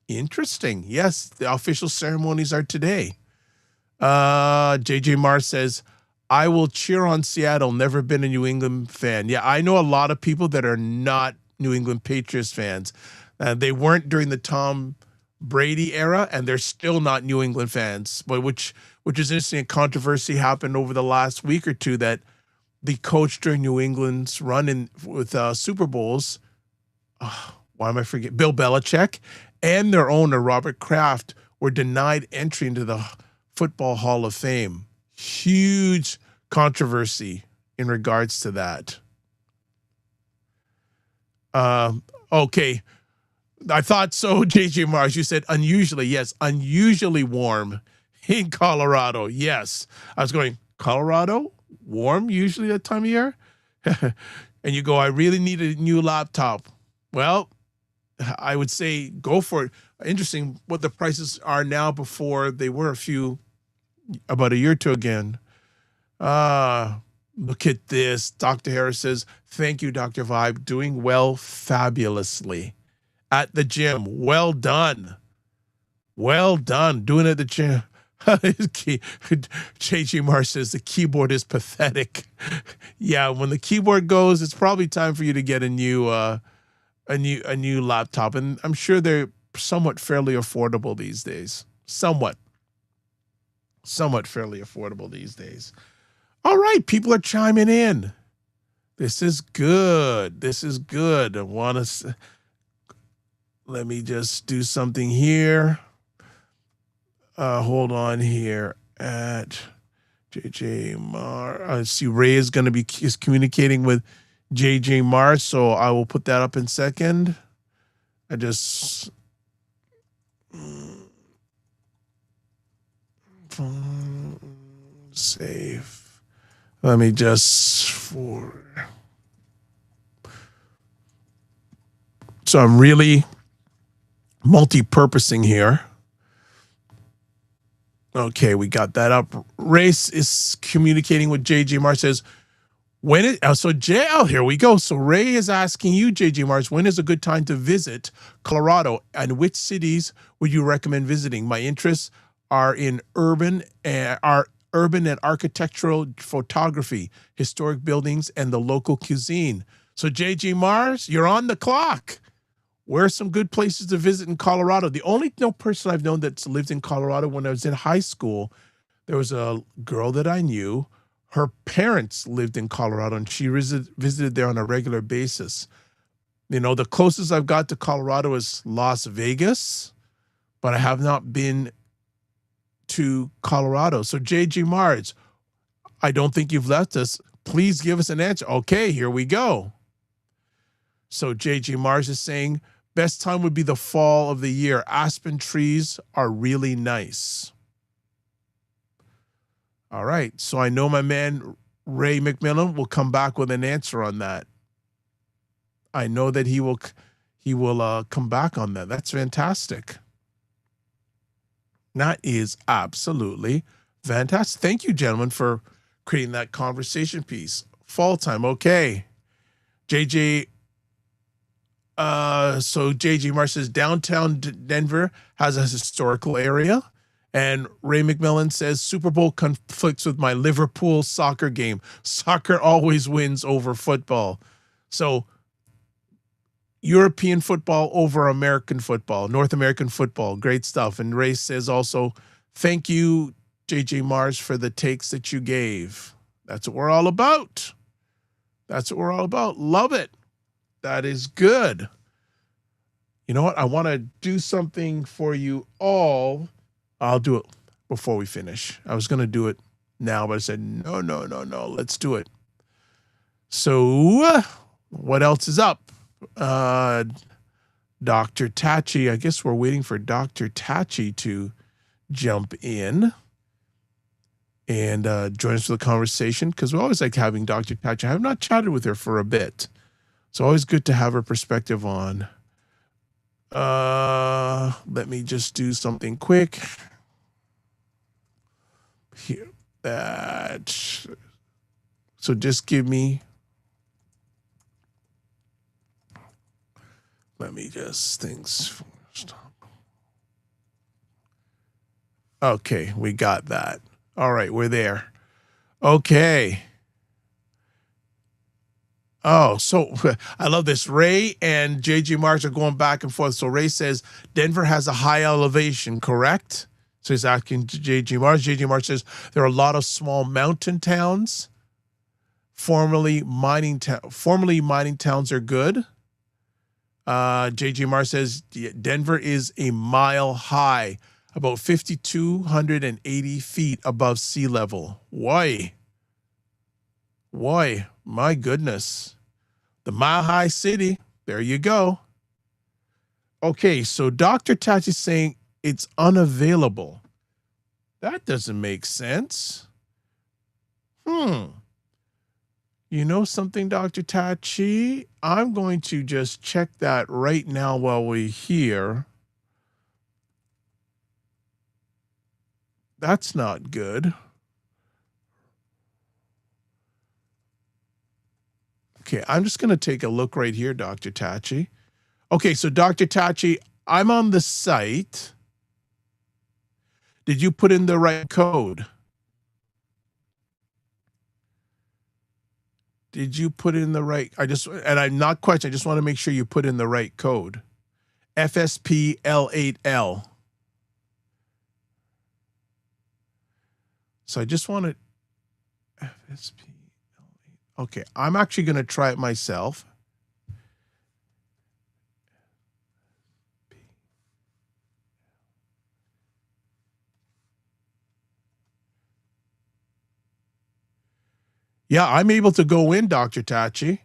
Interesting. Yes, the official ceremonies are today. JJ Mars says, I will cheer on Seattle. Never been a New England fan. Yeah, I know a lot of people that are not New England Patriots fans. They weren't during the Tom Brady era, and they're still not New England fans. But which is interesting. A controversy happened over the last week or two that the coach during New England's run with Super Bowls, why am I forgetting? Bill Belichick and their owner Robert Kraft were denied entry into the Football Hall of Fame. Huge controversy in regards to that. Okay. I thought so, JJ Mars. You said unusually. Yes, unusually warm in Colorado. Yes. I was going, Colorado? Warm usually that time of year? And you go, I really need a new laptop. Well, I would say go for it. Interesting what the prices are now before they were about a year or two again. Look at this. Dr. Harris says, thank you, Dr. Vibe. Doing well fabulously at the gym. Well done. Well done. Doing it at the gym. JG Mars says the keyboard is pathetic. Yeah, when the keyboard goes, it's probably time for you to get a new laptop. And I'm sure they're somewhat fairly affordable these days. Somewhat fairly affordable these days. All right, people are chiming in. This is good. Let me just do something here. Hold on here at JJ Mar. I see Ray is communicating with JJ Mar, so I will put that up in a second. I just save. Let me so I'm really multi-purposing here. Okay, we got that up. Race is communicating with JJ Mars, says, here we go. So Ray is asking you, JJ Mars, when is a good time to visit Colorado and which cities would you recommend visiting? My interests are in urban and architectural photography, historic buildings, and the local cuisine. So JJ Mars, you're on the clock. Where are some good places to visit in Colorado? The only person I've known that's lived in Colorado, when I was in high school, there was a girl that I knew. Her parents lived in Colorado, and she visited there on a regular basis. You know, the closest I've got to Colorado is Las Vegas, but I have not been to Colorado. So JG Mars, I don't think you've left us. Please give us an answer. Okay, here we go. So JG Mars is saying, best time would be the fall of the year. Aspen trees are really nice. All right. So I know my man Ray McMillan will come back with an answer on that. I know that he will come back on that. That's fantastic. That is absolutely fantastic. Thank you, gentlemen, for creating that conversation piece. Fall time. Okay. JJ. So JG Marsh says downtown Denver has a historical area. And Ray McMillan says Super Bowl conflicts with my Liverpool soccer game. Soccer always wins over football. So European football over American football, North American football. Great stuff. And Ray says also, thank you, JJ Mars, for the takes that you gave. That's what we're all about. That's what we're all about. Love it. That is good. You know what? I want to do something for you all. I'll do it before we finish. I was going to do it now, but I said, no. Let's do it. So what else is up? Dr. Tachi. I guess we're waiting for Dr. Tachi to jump in and join us for the conversation, because we always like having Dr. Tachi. I have not chatted with her for a bit. It's always good to have her perspective on. Let me just do something quick. Here. So just give me. Let me just things. Okay, we got that. All right, we're there. Okay. Oh, so I love this. Ray and JG Marks are going back and forth. So Ray says Denver has a high elevation, correct? So he's asking JG Marks. JG Marks says there are a lot of small mountain towns. Formerly mining towns are good. JG Marks says Denver is a mile high, about 5,280 feet above sea level. Why? My goodness. The Mile High City. There you go. Okay, so Dr. Tachi is saying it's unavailable. That doesn't make sense. You know something, Dr. Tachi? I'm going to just check that right now while we're here. That's not good. Okay, I'm just going to take a look right here, Dr. Tachi. Okay, so Dr. Tachi, I'm on the site. Did you put in the right code? Did you put in the right? And I'm not questioning, I just want to make sure you put in the right code. FSPL8L. So I just want to FSP. Okay, I'm actually going to try it myself. Yeah, I'm able to go in, Dr. Tachi.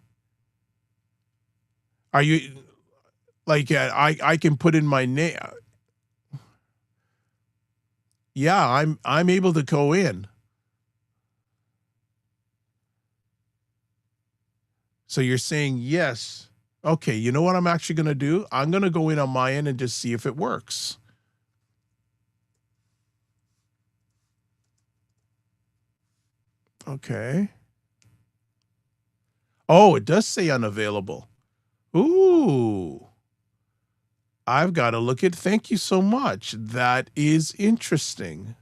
Are you like I can put in my name? Yeah, I'm able to go in. So you're saying yes. Okay, you know what I'm actually going to do? I'm going to go in on my end and just see if it works. Okay. Oh, it does say unavailable. Ooh. I've got to look at. Thank you so much. That is interesting.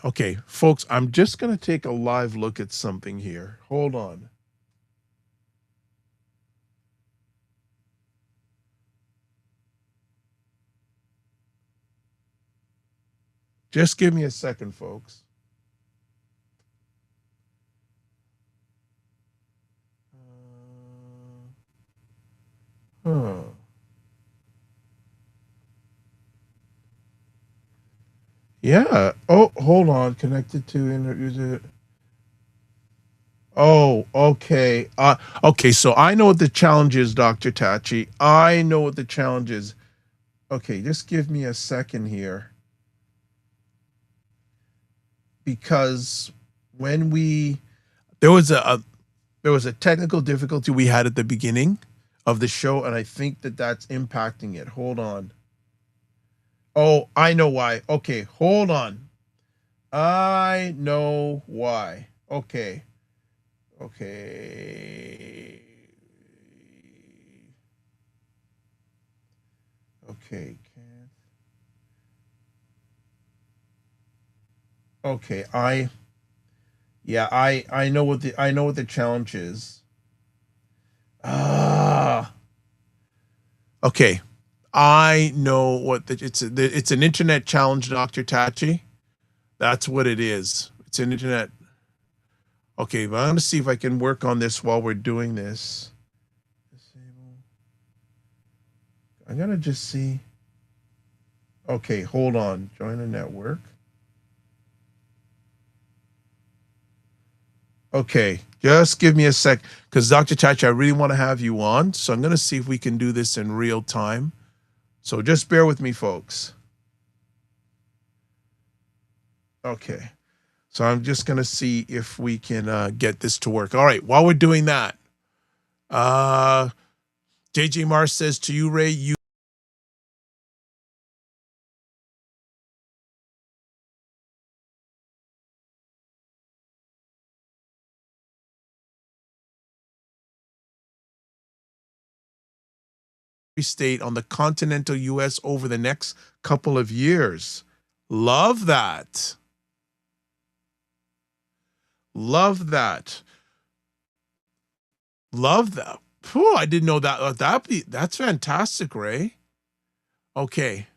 Okay, folks, I'm just going to take a live look at something here. Hold on. Just give me a second, folks. Huh. Yeah. Oh, hold on. Connected to interviews. Oh, okay. Okay. So I know what the challenge is, Dr. Tachi. I know what the challenge is. Okay, just give me a second here, because when there was a technical difficulty we had at the beginning of the show, and I think that's impacting it. Hold on. Oh, I know why. Okay, hold on. I know why. Okay. Okay. Okay. Okay. I know what the challenge is. Ah. Okay. I know what it's an internet challenge, Dr. Tachi. That's what it is. It's an internet. Okay, but I'm going to see if I can work on this while we're doing this. I'm going to just see. Okay, hold on. Join a network. Okay, just give me a sec, because Dr. Tachi, I really want to have you on. So I'm going to see if we can do this in real time. So just bear with me, folks. Okay. So I'm just going to see if we can get this to work. All right. While we're doing that, JJ Mars says to you, Ray, you state on the continental U.S. over the next couple of years. Love that. Love that. Love that. Whew, I didn't know that. That's fantastic, Ray. Okay.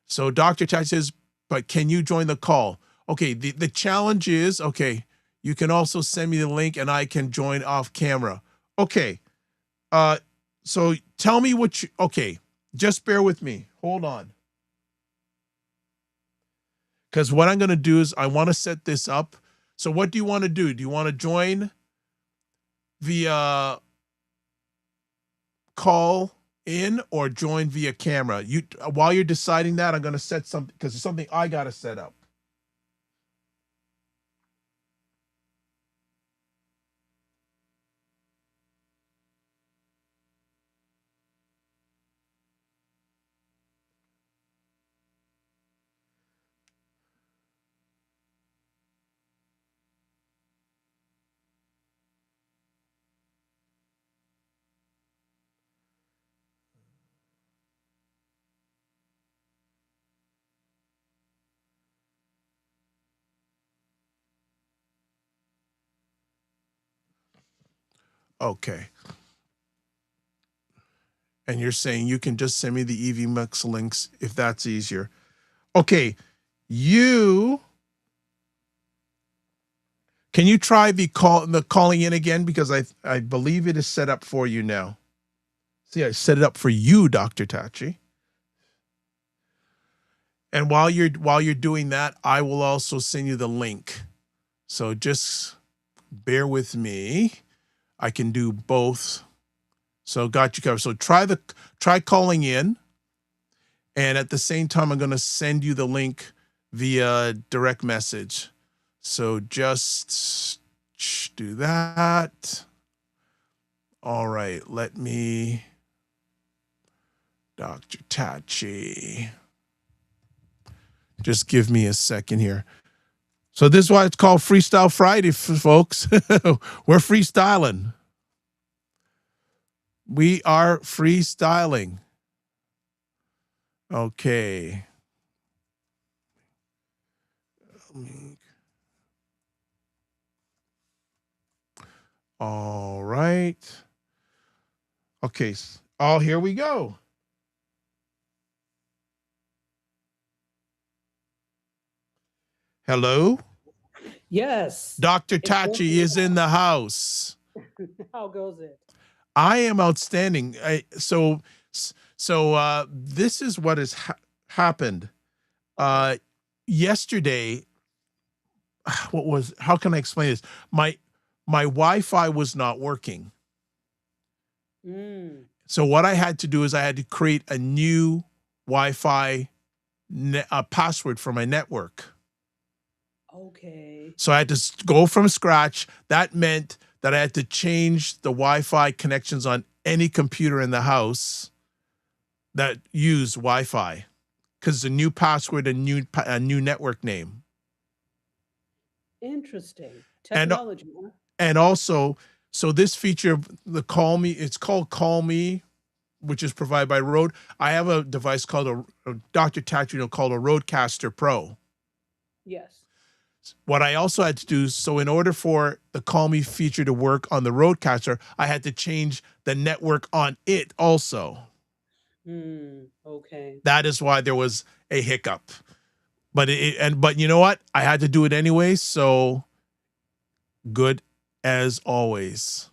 So Dr. Tachi says, but can you join the call? Okay. The challenge is, okay, you can also send me the link and I can join off camera. Okay. So tell me okay, just bear with me. Hold on. Because what I'm going to do is I want to set this up. So what do you want to do? Do you want to join via call in or join via camera? While you're deciding that, I'm going to set something, because it's something I got to set up. Okay. And you're saying you can just send me the EVMux links if that's easier. Okay. Can you try the calling in again? Because I believe it is set up for you now. See, I set it up for you, Dr. Tachi. And while you're doing that, I will also send you the link. So just bear with me. I can do both. So got you covered. So try calling in. And at the same time, I'm going to send you the link via direct message. So just do that. All right. Let me, Dr. Tachi. Just give me a second here. So this is why it's called Freestyle Friday, folks. We're freestyling. We are freestyling. Okay. All right. Okay. Oh, here we go. Hello? Yes. Dr. Tachi is in the house. How goes it? I am outstanding. So this is what has happened. Yesterday, how can I explain this? My Wi-Fi was not working. So what I had to do is I had to create a new Wi-Fi password for my network. Okay. So I had to go from scratch. That meant that I had to change the Wi-Fi connections on any computer in the house that used Wi-Fi, because the new password, a new network name. Interesting. Technology, huh? And also, so this feature of the Call Me, it's called Call Me, which is provided by Rode. I have a device called a Dr. Tachi called a Rodecaster Pro. Yes. What I also had to do, so in order for the Call Me feature to work on the Rodecaster, I had to change the network on it also. Okay. That is why there was a hiccup. But but you know what? I had to do it anyway, so good as always.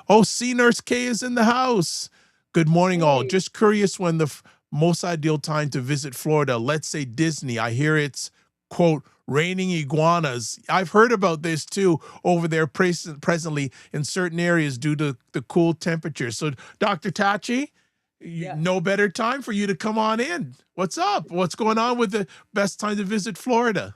Oh, C Nurse K is in the house. Good morning, all. Just curious when the most ideal time to visit Florida. Let's say Disney. I hear it's, quote, raining iguanas. I've heard about this too over there presently in certain areas due to the cool temperatures. So, Dr. Tachi, no better time for you to come on in. What's up? What's going on with the best time to visit Florida?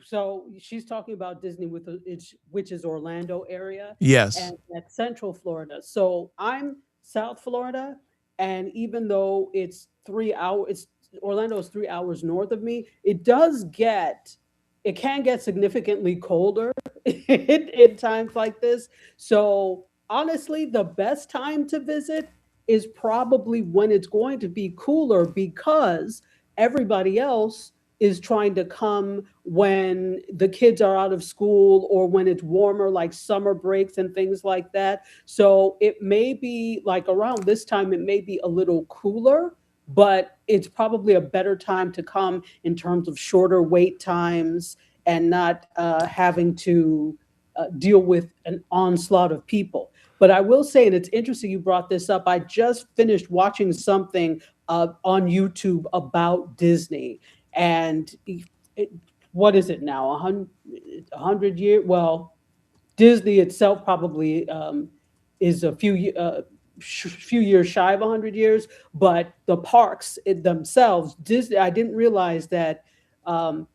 So she's talking about Disney, which is Orlando area. Yes. And that's Central Florida. So I'm South Florida, and even though it's 3 hours, Orlando is 3 hours north of me, it can get significantly colder in times like this. So honestly, the best time to visit is probably when it's going to be cooler, because everybody else is trying to come when the kids are out of school or when it's warmer, like summer breaks and things like that. So it may be like around this time, it may be a little cooler, but it's probably a better time to come in terms of shorter wait times and not having to deal with an onslaught of people. But I will say, and it's interesting you brought this up, I just finished watching something on YouTube about Disney. And what is it now? 100 years? Well, Disney itself probably is a few years shy of 100 years, but the parks themselves, Disney. I didn't realize that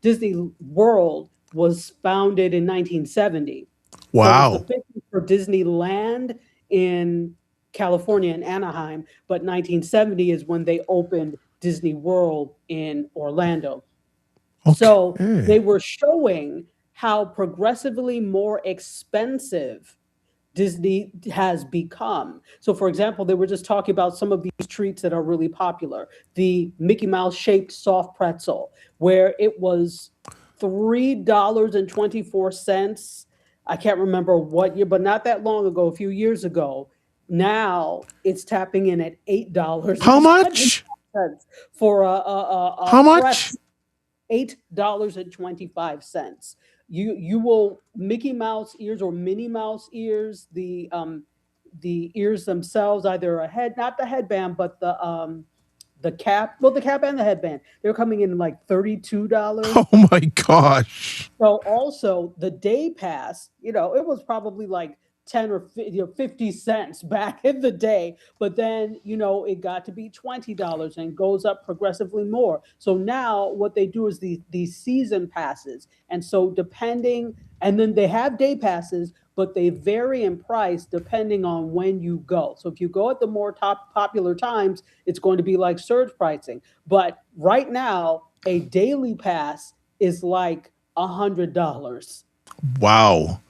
Disney World was founded in 1970. Wow. So it was the 50s for Disneyland in California in Anaheim, but 1970 is when they opened Disney World in Orlando. Okay. So they were showing how progressively more expensive Disney has become. So, for example, they were just talking about some of these treats that are really popular. The Mickey Mouse shaped soft pretzel, where it was $3.24. I can't remember what year, but not that long ago, a few years ago. Now it's tapping in at $8. How much? For How much? $8.25. You will Mickey Mouse ears or Minnie Mouse ears, the ears themselves, either a head, not the headband, but the cap. Well, the cap and the headband. They're coming in like $32. Oh my gosh. So also the day pass, it was probably like 10 or 50 cents back in the day, but then it got to be $20 and goes up progressively more. So now what they do is these season passes, and so and then they have day passes, but they vary in price depending on when you go. So if you go at the more popular times, it's going to be like surge pricing. But right now, a daily pass is like $100. Wow.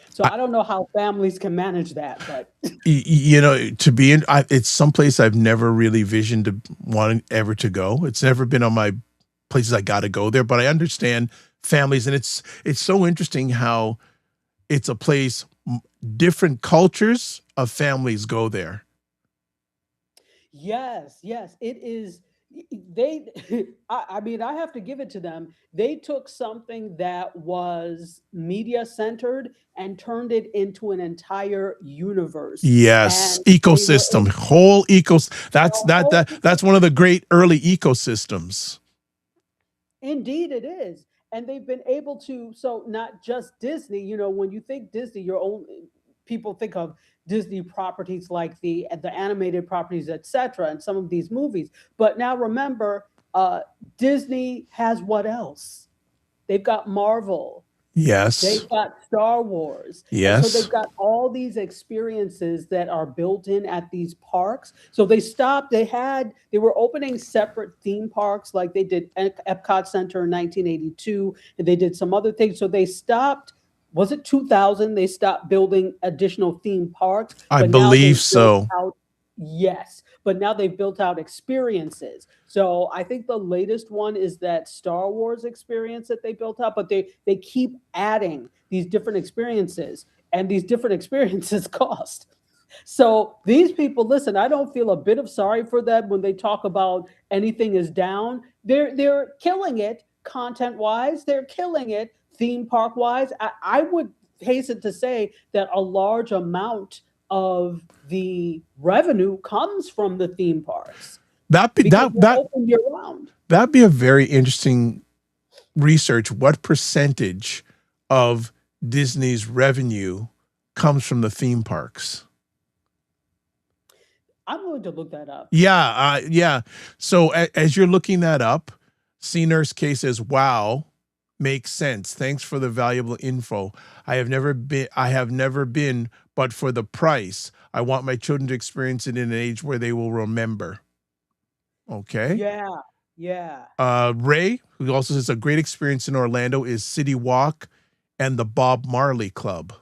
So I don't know how families can manage that, but it's someplace I've never really visioned to want ever to go. It's never been on my places I got to go there, but I understand families, and it's so interesting how it's a place different cultures of families go there. Yes, it is. they I mean, I have to give it to them. They took something that was media centered and turned it into an entire universe. Yes, And they were ecosystem, whole ecos. a That's one of the great early ecosystems. Indeed, it is. And they've been able to, so not just Disney, when you think Disney, your own people think of Disney properties like the animated properties, etc., and some of these movies. But now remember, Disney has what else? They've got Marvel. Yes, They've got Star Wars. And so yes. they've got all these experiences that are built in at these parks. So they stopped, they were opening separate theme parks, like they did Epcot Center in 1982, and they did some other things. So they stopped, was it 2000? They stopped building additional theme parks, I but now believe they've built so. out, yes, but now they've built out experiences. So I think the latest one is that Star Wars experience that they built out, but they keep adding these different experiences, and these different experiences cost. So these people, listen, I don't feel a bit of sorry for them when they talk about anything is down. They're killing it content wise. They're killing it theme park wise. I would hasten to say that a large amount of the revenue comes from the theme parks That be because that they're that open year round. that'd be a very interesting research. What percentage of Disney's revenue comes from the theme parks? I'm going to look that up. Yeah. So as you're looking that up, C Nurse K says, "Wow, makes sense. Thanks for the valuable info. I have never been, but for the price, I want my children to experience it in an age where they will remember." Okay. Yeah. Ray, who also says a great experience in Orlando is City Walk and the Bob Marley Club.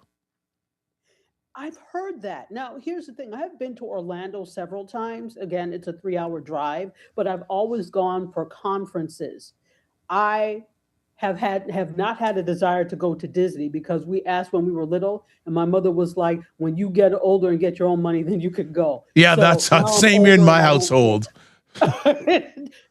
I've heard that. Now, here's the thing. I have been to Orlando several times. Again, it's a 3-hour drive, but I've always gone for conferences. I have not had a desire to go to Disney because we asked when we were little, and my mother was like, "When you get older and get your own money, then you could go." Yeah, So that's now I'm same here in older my and I don't go. household.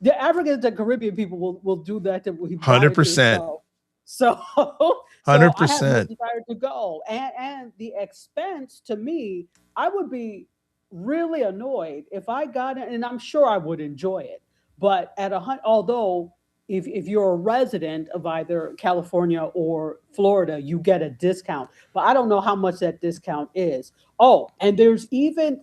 The Africans and Caribbean people will do that to we buy to 100%. so so so I have no 100%. desire to go. And the expense to me, I would be really annoyed if I got it, and I'm sure I would enjoy it. But although if you're a resident of either California or Florida, you get a discount. But I don't know how much that discount is. Oh, and there's even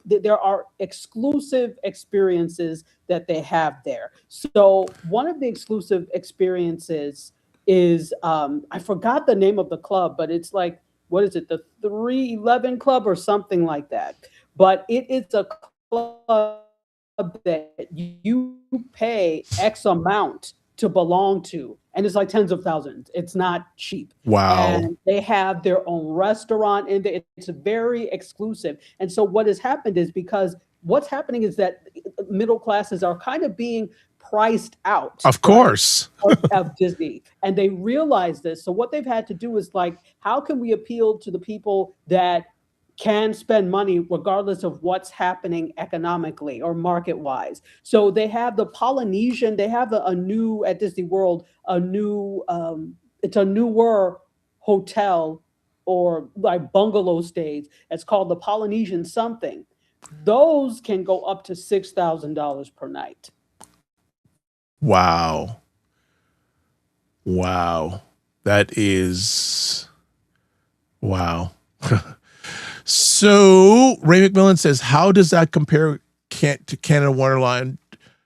there are exclusive experiences that they have there. So one of the exclusive experiences is I forgot the name of the club, but it's like, what is it, the 311 Club or something like that. But it is a club that you pay X amount to belong to, and it's like tens of thousands. It's not cheap. Wow. And they have their own restaurant, and it's very exclusive. And so what has happened is, because what's happening is that middle classes are kind of being priced out, Of right, course. of Disney, and they realize this. So what they've had to do is like, how can we appeal to the people that can spend money regardless of what's happening economically or market wise? So they have the Polynesian, they have a new, at Disney World, a new, it's a newer hotel or like bungalow stays. It's called the Polynesian something. Those can go up to $6,000 per night. Wow. That is wow. So Ray McMillan says, how does that compare to Canada Wonderland,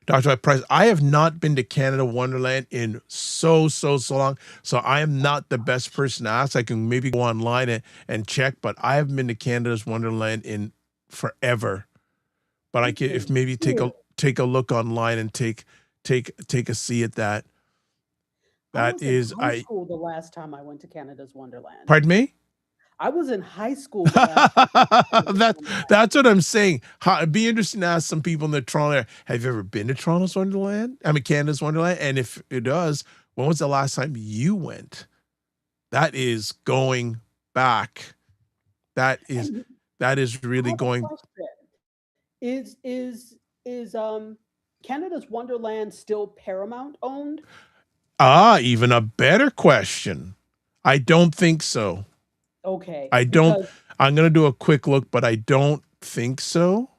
Dr. Price? I have not been to Canada Wonderland in so long. So I am not the best person to ask. I can maybe go online and check, but I haven't been to Canada's Wonderland in forever. But I could, if maybe take a look online and take a see at that. That is high school the last time I went to Canada's Wonderland. Pardon me? I was in high school the last time. That's what I'm saying. It'd be interesting to ask some people in the Toronto area, have you ever been to Toronto's Wonderland? I mean, Canada's Wonderland? And if it does, when was the last time you went? That is going back. That is really going. Is Canada's Wonderland still Paramount owned? Even a better question. I don't think so. Okay, I don't. I'm going to do a quick look, but I don't think so.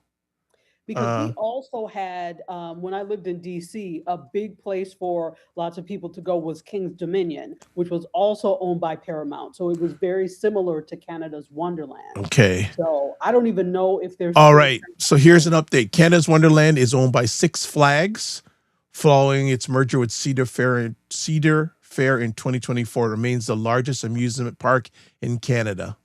because we also had, when I lived in DC, a big place for lots of people to go was King's Dominion, which was also owned by Paramount. So it was very similar to Canada's Wonderland. Okay. So I don't even know if there's All right. So here's an update. Canada's Wonderland is owned by Six Flags, following its merger with Cedar Fair in 2024. It remains the largest amusement park in Canada.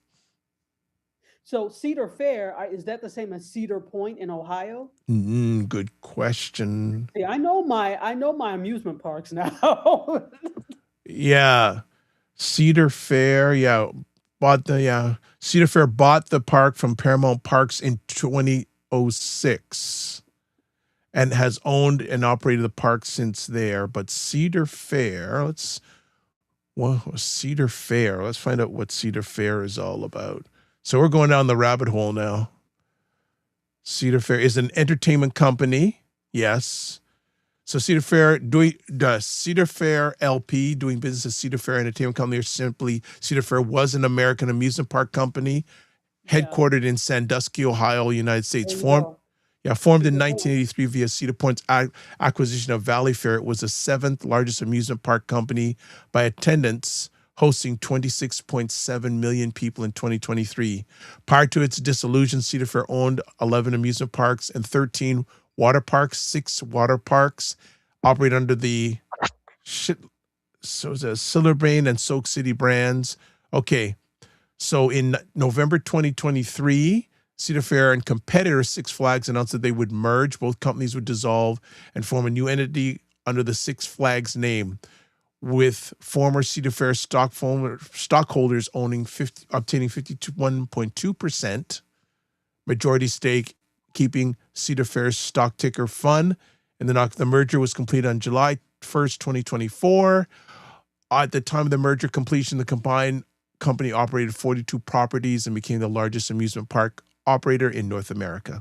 So Cedar Fair, is that the same as Cedar Point in Ohio? Good question. Yeah, I know my amusement parks now. Yeah. Cedar Fair, Cedar Fair bought the park from Paramount Parks in 2006 and has owned and operated the park since there. But Cedar Fair, let's find out what Cedar Fair is all about. So we're going down the rabbit hole now. Cedar Fair is an entertainment company. Yes. So Cedar Fair Cedar Fair LP, doing business as Cedar Fair Entertainment Company, or simply Cedar Fair, was an American amusement park company headquartered in Sandusky, Ohio, United States. Formed in 1983 via Cedar Point's acquisition of Valley Fair. It was the 7th largest amusement park company by attendance, hosting 26.7 million people in 2023. Prior to its dissolution, Cedar Fair owned 11 amusement parks and 13 water parks. 6 water parks operate under the Silverbrain and Soak City brands. Okay, so in November 2023, Cedar Fair and competitor Six Flags announced that they would merge. Both companies would dissolve and form a new entity under the Six Flags name, with former Cedar Fair stockholders obtaining 51.2% majority stake, keeping Cedar Fair's stock ticker FUN. And the merger was completed on July 1st, 2024. At the time of the merger completion, the combined company operated 42 properties and became the largest amusement park operator in North America.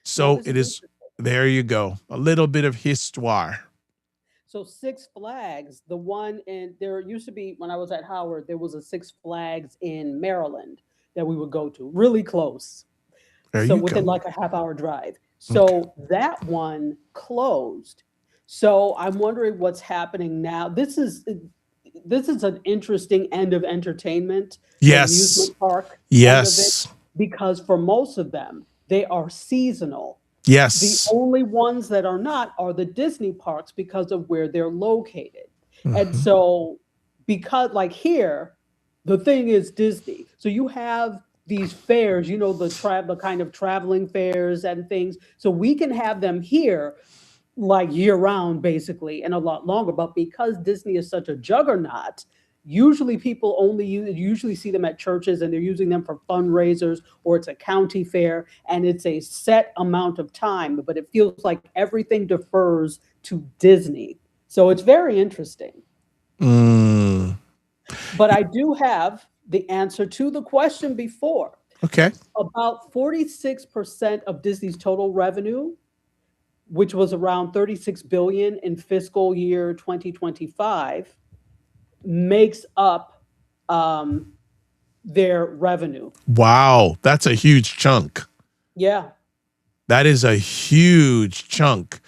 So it is, there you go, a little bit of histoire. So Six Flags, the one there used to be, when I was at Howard, there was a Six Flags in Maryland that we would go to, really close. Within like a half-hour drive. So that one closed. So I'm wondering what's happening now. This is an interesting end of entertainment. Yes. Amusement park. Yes. Because for most of them, they are seasonal. Yes. The only ones that are not are the Disney parks because of where they're located. Mm-hmm. And so, because like here, the thing is Disney. So you have these fairs, the kind of traveling fairs and things. So we can have them here like year round, basically, and a lot longer. But because Disney is such a juggernaut, usually people usually see them at churches, and they're using them for fundraisers, or it's a county fair, and it's a set amount of time, but it feels like everything defers to Disney. So it's very interesting. But I do have the answer to the question before. Okay. About 46% of Disney's total revenue, which was around $36 billion in fiscal year 2025, makes up their revenue. Wow, that's a huge chunk. Yeah. That is a huge chunk.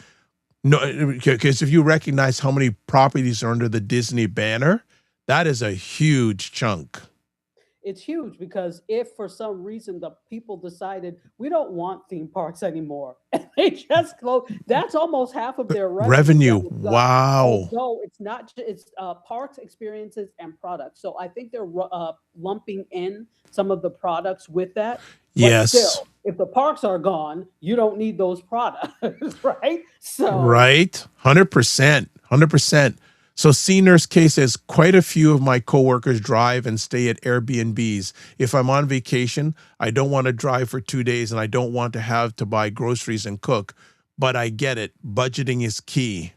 No, because if you recognize how many properties are under the Disney banner, that is a huge chunk. It's huge, because if for some reason the people decided we don't want theme parks anymore, and they just close, that's almost half of their revenue. Wow. No, it's not. It's parks, experiences, and products. So I think they're lumping in some of the products with that. But yes. Still, if the parks are gone, you don't need those products, right? So right, 100%, 100%. So C-Nurse K says, quite a few of my coworkers drive and stay at Airbnbs. If I'm on vacation, I don't want to drive for 2 days, and I don't want to have to buy groceries and cook. But I get it. Budgeting is key.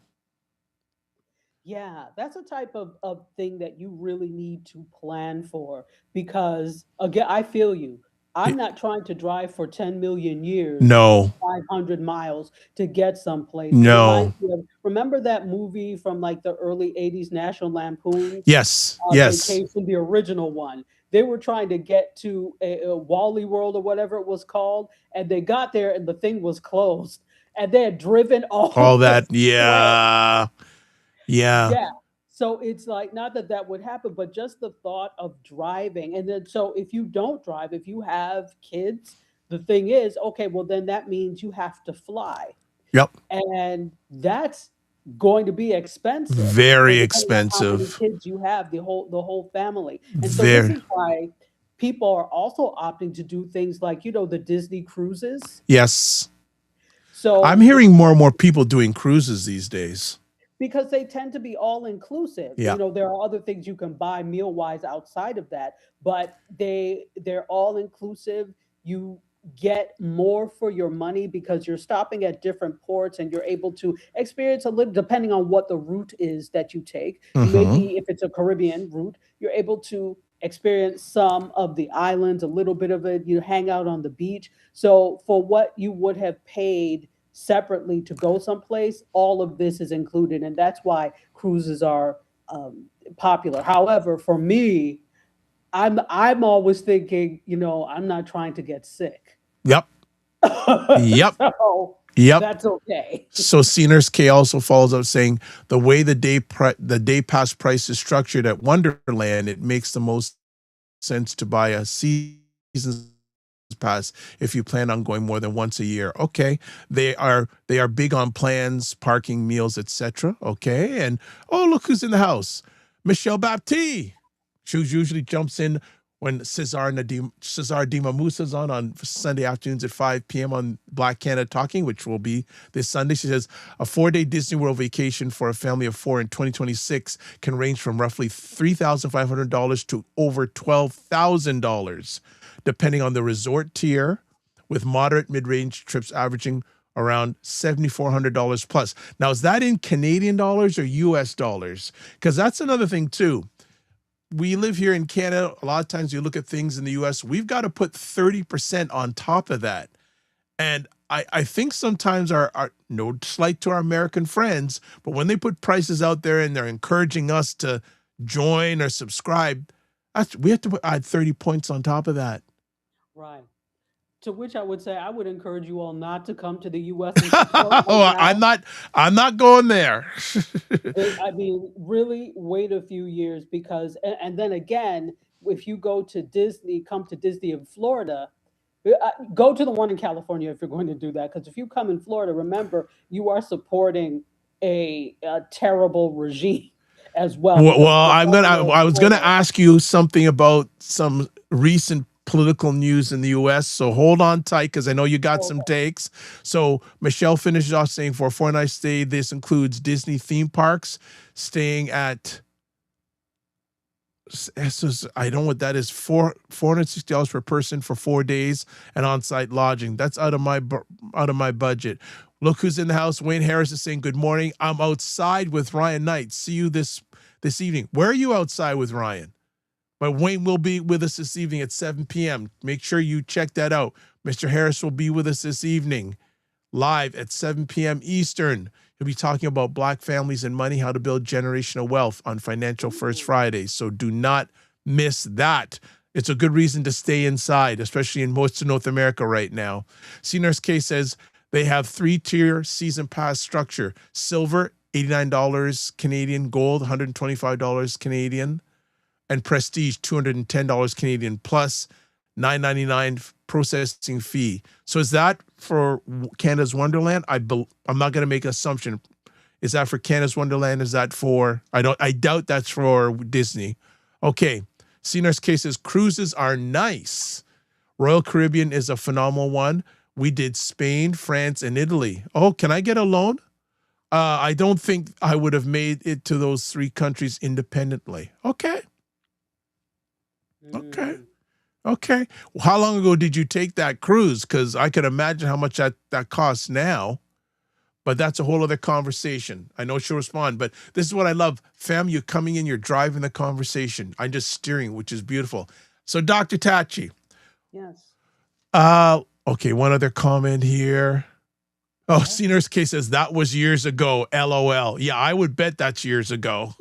Yeah, that's a type of thing that you really need to plan for, because, again, I feel you. I'm not trying to drive for 10 million years No, 500 miles to get someplace. It no. reminds me of, remember that movie from like the early 80s, National Lampoon's Yes, yes. Vacation, the original one? They were trying to get to a Wally World or whatever it was called, and they got there and the thing was closed. And they had driven All all that. this way. Yeah. Yeah. Yeah. So it's like not that that would happen, but just the thought of driving. And then so if you don't drive, if you have kids, the thing is, okay, well then that means you have to fly. Yep. And that's going to be expensive. Very And depending on how many expensive. kids you have, the whole family. And so this Very. is why people are also opting to do things like, the Disney cruises. Yes. I'm So hearing more and more people doing cruises these days. because they tend to be all inclusive. Yeah. There are other things you can buy meal wise outside of that, but they're all inclusive. You get more for your money because you're stopping at different ports and you're able to experience a little depending on what the route is that you take. Mm-hmm. Maybe if it's a Caribbean route, you're able to experience some of the islands, a little bit of it, you hang out on the beach. So for what you would have paid separately to go someplace, all of this is included, and that's why cruises are popular. However, for me, I'm always thinking, I'm not trying to get sick. Yep. Yep. So Yep. that's okay. So Seniors K also follows up saying the way the day pass price is structured at Wonderland, it makes the most sense to buy a season pass if you plan on going more than once a year. Okay, they are big on plans, parking, meals, etc. Okay, and look who's in the house, Michelle Baptiste. She usually jumps in when Cesar Dima Musa's on Sunday afternoons at 5 p.m. on Black Canada Talking, which will be this Sunday. She says a 4-day Disney World vacation for a family of 4 in 2026 can range from roughly $3,500 to over $12,000, depending on the resort tier, with moderate mid-range trips averaging around $7,400 plus. Now, is that in Canadian dollars or US dollars? Because that's another thing too. We live here in Canada. A lot of times you look at things in the US, we've got to put 30% on top of that. And I think sometimes our no slight to our American friends, but when they put prices out there and they're encouraging us to join or subscribe, we have to add 30 points on top of that. Right. To which I would say I would encourage you all not to come to the U.S. and support right now. I'm not going there. I mean, really wait a few years because, and then again, if you come to Disney in Florida, go to the one in California if you're going to do that. Because if you come in Florida, remember you are supporting a terrible regime as well. Well, I was gonna ask you something about some recent political news in the U.S., so hold on tight because I know you got some takes. So Michelle finishes off saying for a 4-night stay, this includes Disney theme parks, staying at, I don't know what that is, $460 per person for 4 days and on-site lodging. That's out of my budget. Look who's in the house. Wayne Harris is saying, good morning. I'm outside with Ryan Knight. See you this evening. Where are you outside with Ryan? But Wayne will be with us this evening at 7 p.m. Make sure you check that out. Mr. Harris will be with us this evening, live at 7 p.m. Eastern. He'll be talking about Black families and money, how to build generational wealth on Financial First Friday. So do not miss that. It's a good reason to stay inside, especially in most of North America right now. Seniors K says they have 3-tier season pass structure. Silver, $89 Canadian. Gold, $125 Canadian. And Prestige, $210 Canadian plus $9.99 processing fee. So is that for Canada's Wonderland? I'm not going to make an assumption. Is that for Canada's Wonderland? Is that for? I doubt that's for Disney. Okay. Seniors cases, cruises are nice. Royal Caribbean is a phenomenal one. We did Spain, France, and Italy. Oh, can I get a loan? I don't think I would have made it to those 3 countries independently. Okay. Okay. Well, how long ago did you take that cruise? Because I could imagine how much that costs now. But that's a whole other conversation. I know she'll respond, but this is what I love. Fam, you're coming in, you're driving the conversation. I'm just steering, which is beautiful. So, Dr. Tachi. Yes. Okay, one other comment here. Oh, Senior's Case says that was years ago. LOL. Yeah, I would bet that's years ago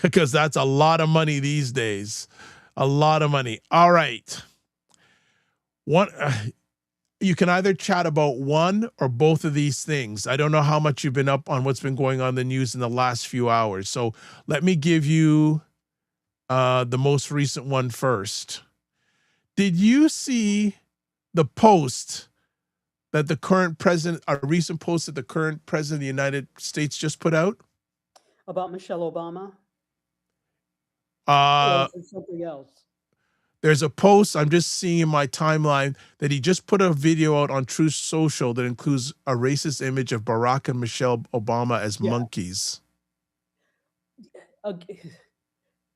because that's a lot of money these days. A lot of money. All right. One, you can either chat about one or both of these things. I don't know how much you've been up on what's been going on in the news in the last few hours. So let me give you the most recent one first. Did you see the post that the current president, a recent post that the current president of the United States just put out? About Michelle Obama? Or Uh, is it something else? there's a post I'm just seeing in my timeline that he just put a video out on Truth Social that includes a racist image of Barack and Michelle Obama as monkeys.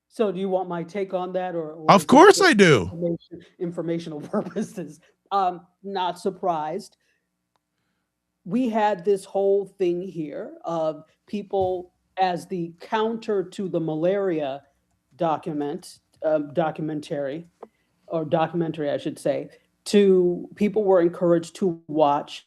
So do you want my take on that, or Of is this course just I do. informational purposes? Not surprised. We had this whole thing here of people as the counter to the malaria documentary, I should say, to people were encouraged to watch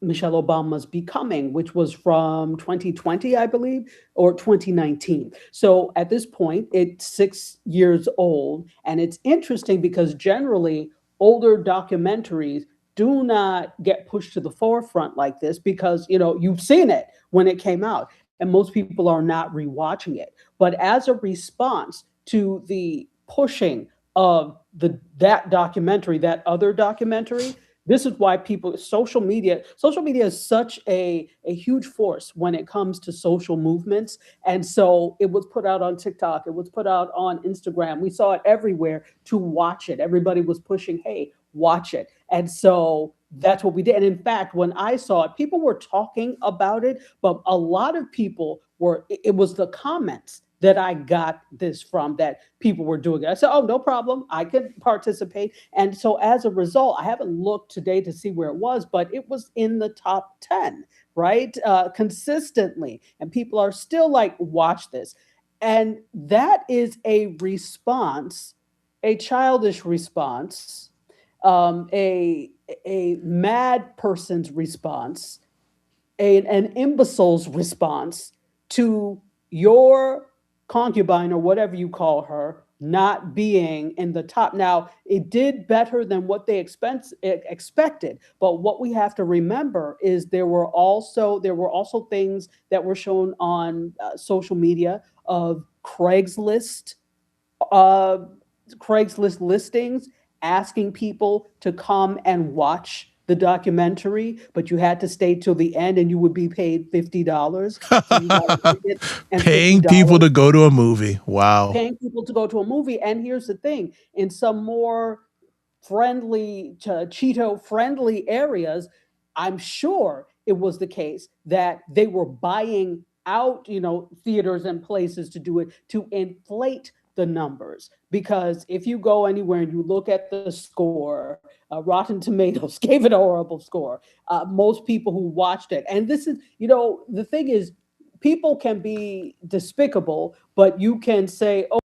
Michelle Obama's Becoming, which was from 2020, I believe, or 2019. So at this point, it's 6 years old. And it's interesting because generally older documentaries do not get pushed to the forefront like this because, you've seen it when it came out and most people are not rewatching it. But as a response to the pushing of that other documentary, this is why social media is such a huge force when it comes to social movements. And so it was put out on TikTok, it was put out on Instagram. We saw it everywhere to watch it. Everybody was pushing, hey, watch it. And so that's what we did. And in fact, when I saw it, people were talking about it, but a lot of people it was the comments that I got this from, that people were doing it. I said, oh, no problem. I could participate. And so as a result, I haven't looked today to see where it was, but it was in the top 10, right? Consistently. And people are still like, watch this. And that is a response, a childish response, a mad person's response, an imbecile's response to your concubine or whatever you call her not being in the top. Now, it did better than what they expected, but what we have to remember is there were also things that were shown on social media of uh, Craigslist listings asking people to come and watch the documentary, but you had to stay till the end and you would be paid $50. So you got a ticket and Paying people $50. to go to a movie. Wow. Paying people to go to a movie. And here's the thing, in some more Cheeto friendly areas, I'm sure it was the case that they were buying out, theaters and places to do it, to inflate the numbers. Because if you go anywhere and you look at the score, Rotten Tomatoes gave it a horrible score. Most people who watched it, and this is, the thing is, people can be despicable, but you can say, oh,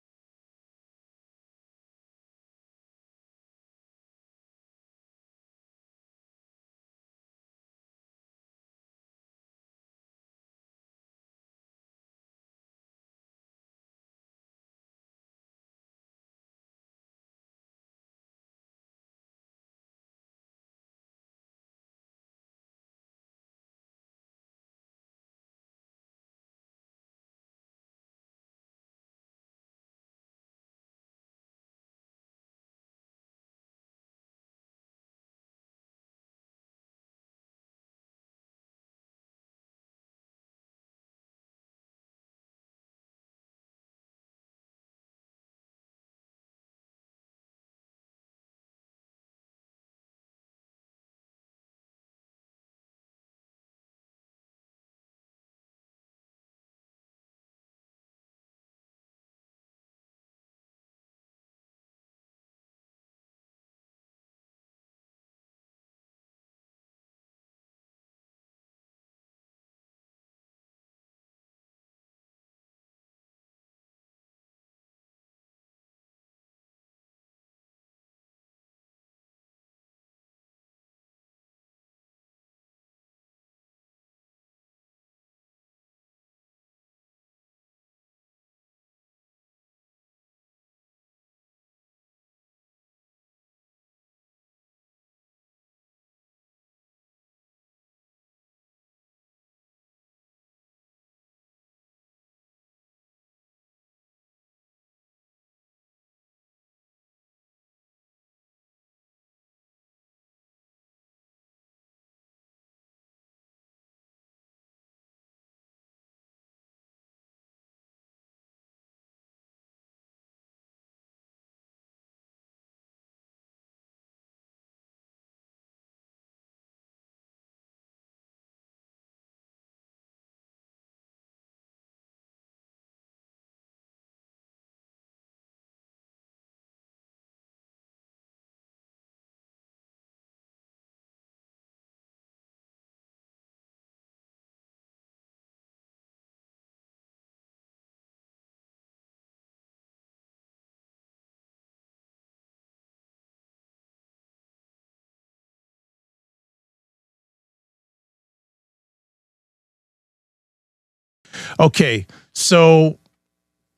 Okay, so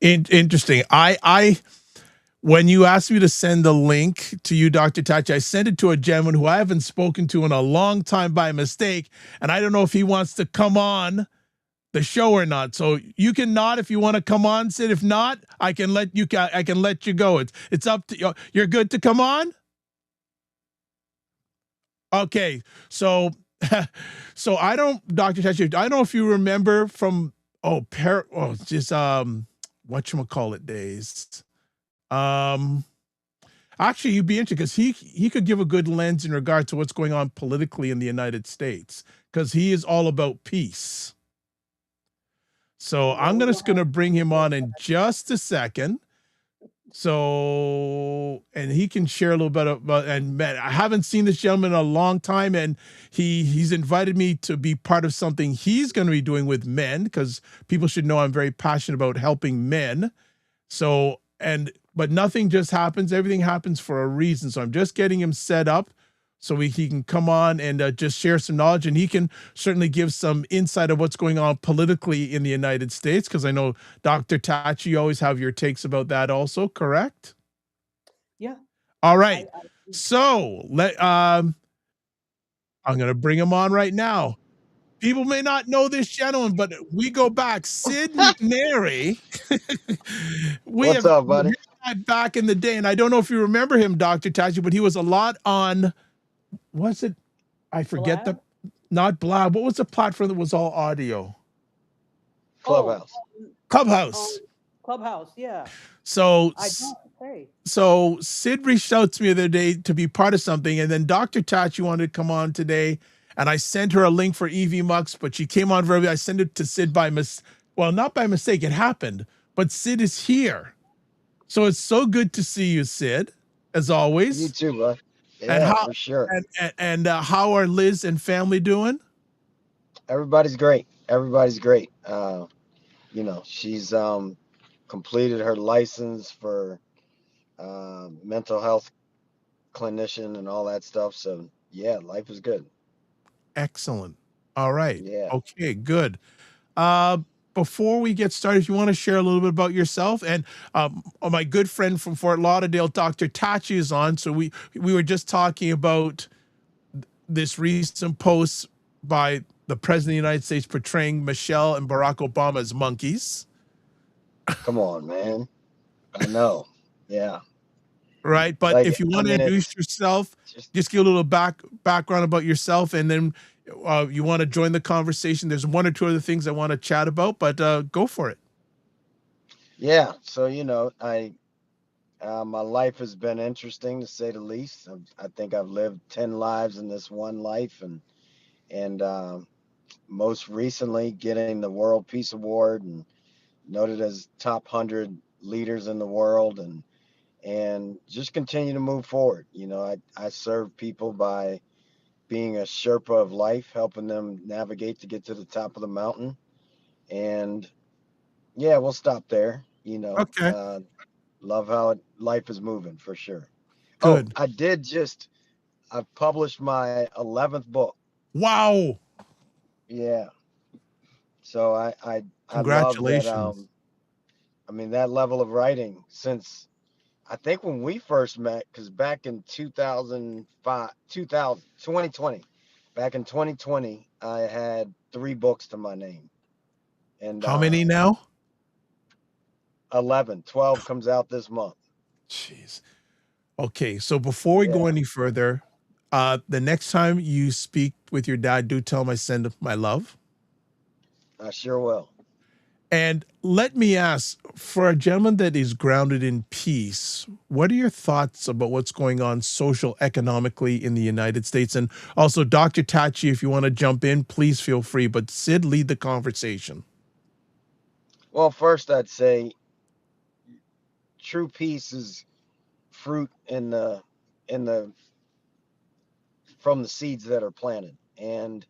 interesting. I when you asked me to send the link to you, Dr. Tachi, I sent it to a gentleman who I haven't spoken to in a long time by mistake, and I don't know if he wants to come on the show or not. So you can nod if you want to come on, Sid. If not, I can let you go. It's up to you. You're good to come on? Okay. So so I don't, Dr. Tachi, I don't know if you remember from whatchamacallit days. Actually, you'd be interested because he could give a good lens in regard to what's going on politically in the United States, because he is all about peace. So I'm just going to bring him on in just a second. So, and he can share a little bit about, and man, I haven't seen this gentleman in a long time, and he's invited me to be part of something he's going to be doing with men, because people should know I'm very passionate about helping men. So, but nothing just happens. Everything happens for a reason. So I'm just getting him set up so he can come on and just share some knowledge, and he can certainly give some insight of what's going on politically in the United States, because I know, Dr. Tachi, you always have your takes about that also, correct? Yeah. All right. So I'm going to bring him on right now. People may not know this gentleman, but we go back. Sid McNary. What's up, buddy? Back in the day, and I don't know if you remember him, Dr. Tachi, but he was a lot on, what's it? I forget Blab? not Blab. What was the platform that was all audio? Clubhouse. Clubhouse, yeah. So I don't say. So Sid reached out to me the other day to be part of something, and then Dr. Tachi wanted to come on today, and I sent her a link for EV Mux, but she came on verbally. I sent it to Sid not by mistake, it happened, but Sid is here. So it's so good to see you, Sid, as always. You too, bud. Yeah, and how, for sure. And how are Liz and family doing? Everybody's great. Everybody's great. She's completed her license for mental health clinician and all that stuff. So yeah, life is good. Excellent. All right. Yeah. Okay, good. Before we get started, if you want to share a little bit about yourself, and my good friend from Fort Lauderdale, Dr. Tachi, is on. So we were just talking about this recent post by the President of the United States portraying Michelle and Barack Obama as monkeys. Come on, man. I know. Yeah. Right. But if you want to introduce yourself, just give a little background about yourself, and then you want to join the conversation. There's one or two other things I want to chat about, but go for it. Yeah. So, my life has been interesting, to say the least. I think I've lived 10 lives in this one life, and most recently getting the World Peace Award and noted as top 100 leaders in the world, and just continue to move forward. I serve people by being a Sherpa of life, helping them navigate to get to the top of the mountain. And yeah, we'll stop there. Okay. Love how life is moving, for sure. Good. Oh, I've published my 11th book. Wow. Yeah. So I Congratulations. love that. That level of writing, since I think when we first met, because back in 2020, back in 2020, I had 3 books to my name. And how many now? 11. 12 comes out this month. Jeez. Okay, so before we go any further, the next time you speak with your dad, do tell him I send my love. I sure will. And let me ask, for a gentleman that is grounded in peace, what are your thoughts about what's going on social economically in the United States? And also, Dr. Tachi, if you want to jump in, please feel free. But Sid, lead the conversation. Well, first I'd say true peace is fruit from the seeds that are planted. And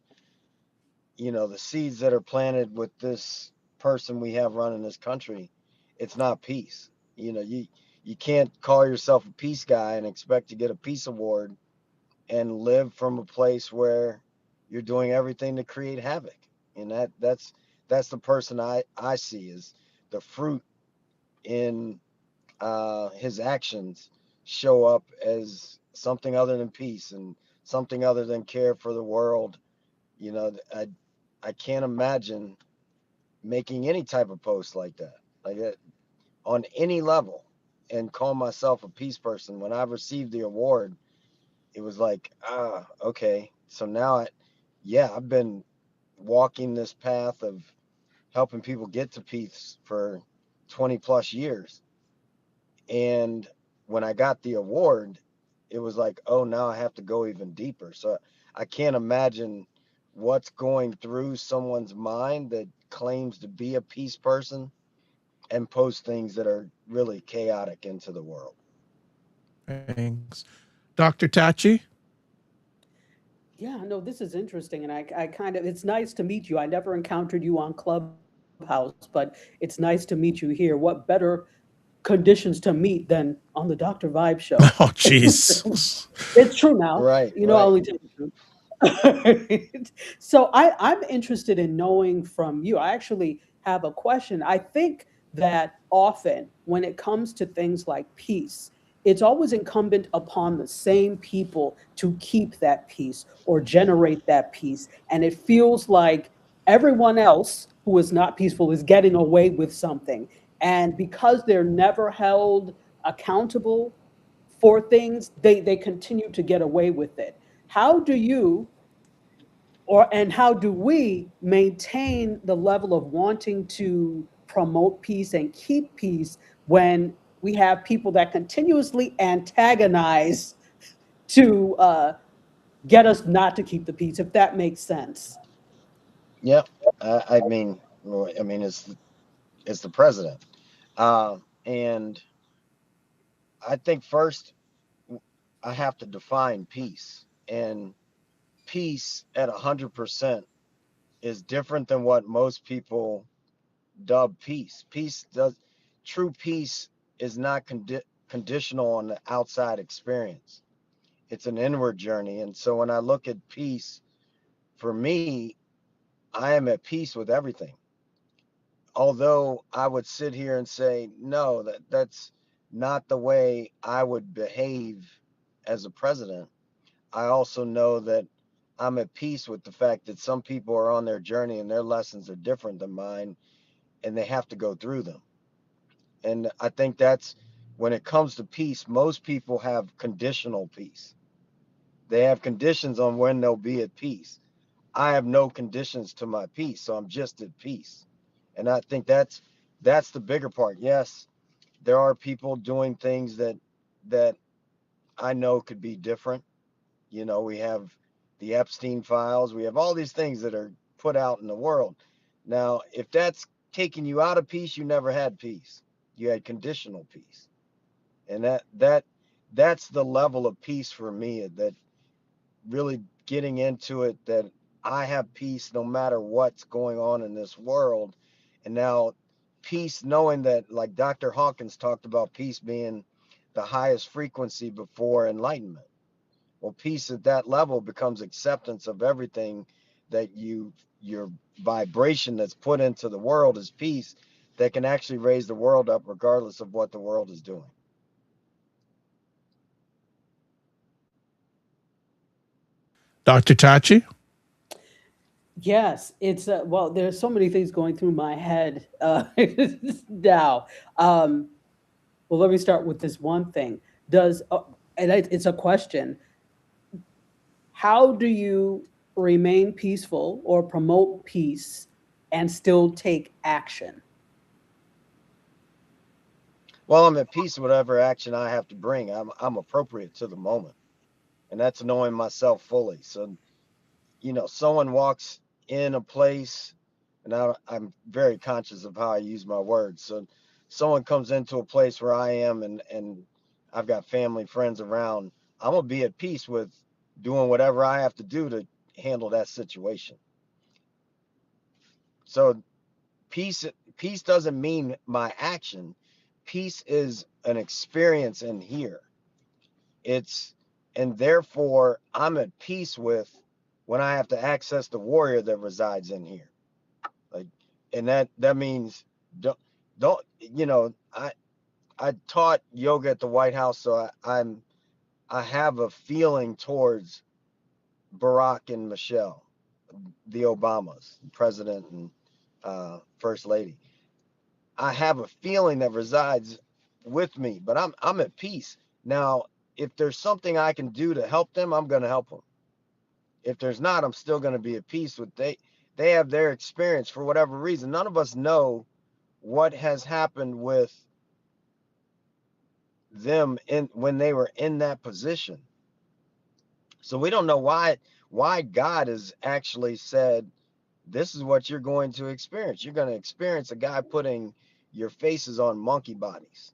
the seeds that are planted with this person we have running this country, it's not peace. You can't call yourself a peace guy and expect to get a peace award and live from a place where you're doing everything to create havoc. And that's that's the person I see is the fruit in his actions show up as something other than peace and something other than care for the world. You know, I can't imagine making any type of post like that, like that on any level, and call myself a peace person. When I received the award, it was like, okay, so now I've been walking this path of helping people get to peace for 20 plus years. And when I got the award, it was like, oh, now I have to go even deeper. So I can't imagine what's going through someone's mind that claims to be a peace person and post things that are really chaotic into the world. Thanks. Dr. Tachi? Yeah, no, this is interesting. And I kind of, it's nice to meet you. I never encountered you on Clubhouse, but it's nice to meet you here. What better conditions to meet than on the Dr. Vibe show? Oh, jeez. It's true now. Right, You know, I right. only tell the truth. So I'm interested in knowing from you. I actually have a question. I think that often when it comes to things like peace, it's always incumbent upon the same people to keep that peace or generate that peace. And it feels like everyone else who is not peaceful is getting away with something. And because they're never held accountable for things, they continue to get away with it. How do you and how do we maintain the level of wanting to promote peace and keep peace when we have people that continuously antagonize to get us not to keep the peace, if that makes sense? Yep. I mean, it's the president. And I think first I have to define peace. And peace at 100% is different than what most people dub peace. True peace is not conditional on the outside experience. It's an inward journey. And so when I look at peace, for me, I am at peace with everything. Although I would sit here and say, no, that's not the way I would behave as a president. I also know that I'm at peace with the fact that some people are on their journey and their lessons are different than mine and they have to go through them. And I think that's when it comes to peace, most people have conditional peace. They have conditions on when they'll be at peace. I have no conditions to my peace, so I'm just at peace. And I think that's the bigger part. Yes, there are people doing things that I know could be different. You know, we have the Epstein files, we have all these things that are put out in the world. Now, if that's taking you out of peace, you never had peace. You had conditional peace. And that's the level of peace for me, that really getting into it, that I have peace no matter what's going on in this world. And now peace, knowing that, like Dr. Hawkins talked about peace being the highest frequency before enlightenment. Well, peace at that level becomes acceptance of everything that your vibration that's put into the world is peace, that can actually raise the world up regardless of what the world is doing. Dr. Tachi? Yes, it's well, there's so many things going through my head now. Well, let me start with this one thing. Does it's a question. How do you remain peaceful or promote peace and still take action? Well, I'm at peace with whatever action I have to bring. I'm appropriate to the moment. And that's knowing myself fully. So, someone walks in a place, and I'm very conscious of how I use my words. So someone comes into a place where I am, and I've got family, friends around, I'm going to be at peace with doing whatever I have to do to handle that situation. So peace doesn't mean my action. Peace is an experience in here. And therefore I'm at peace with when I have to access the warrior that resides in here. Like, And that means don't I taught yoga at the White House, so I have a feeling towards Barack and Michelle, the Obamas, president and first lady. I have a feeling that resides with me, but I'm at peace. Now, if there's something I can do to help them, I'm going to help them. If there's not, I'm still going to be at peace with they have their experience for whatever reason. None of us know what has happened with them when they were in that position. So we don't know why God has actually said, this is what you're going to experience. You're going to experience a guy putting your faces on monkey bodies.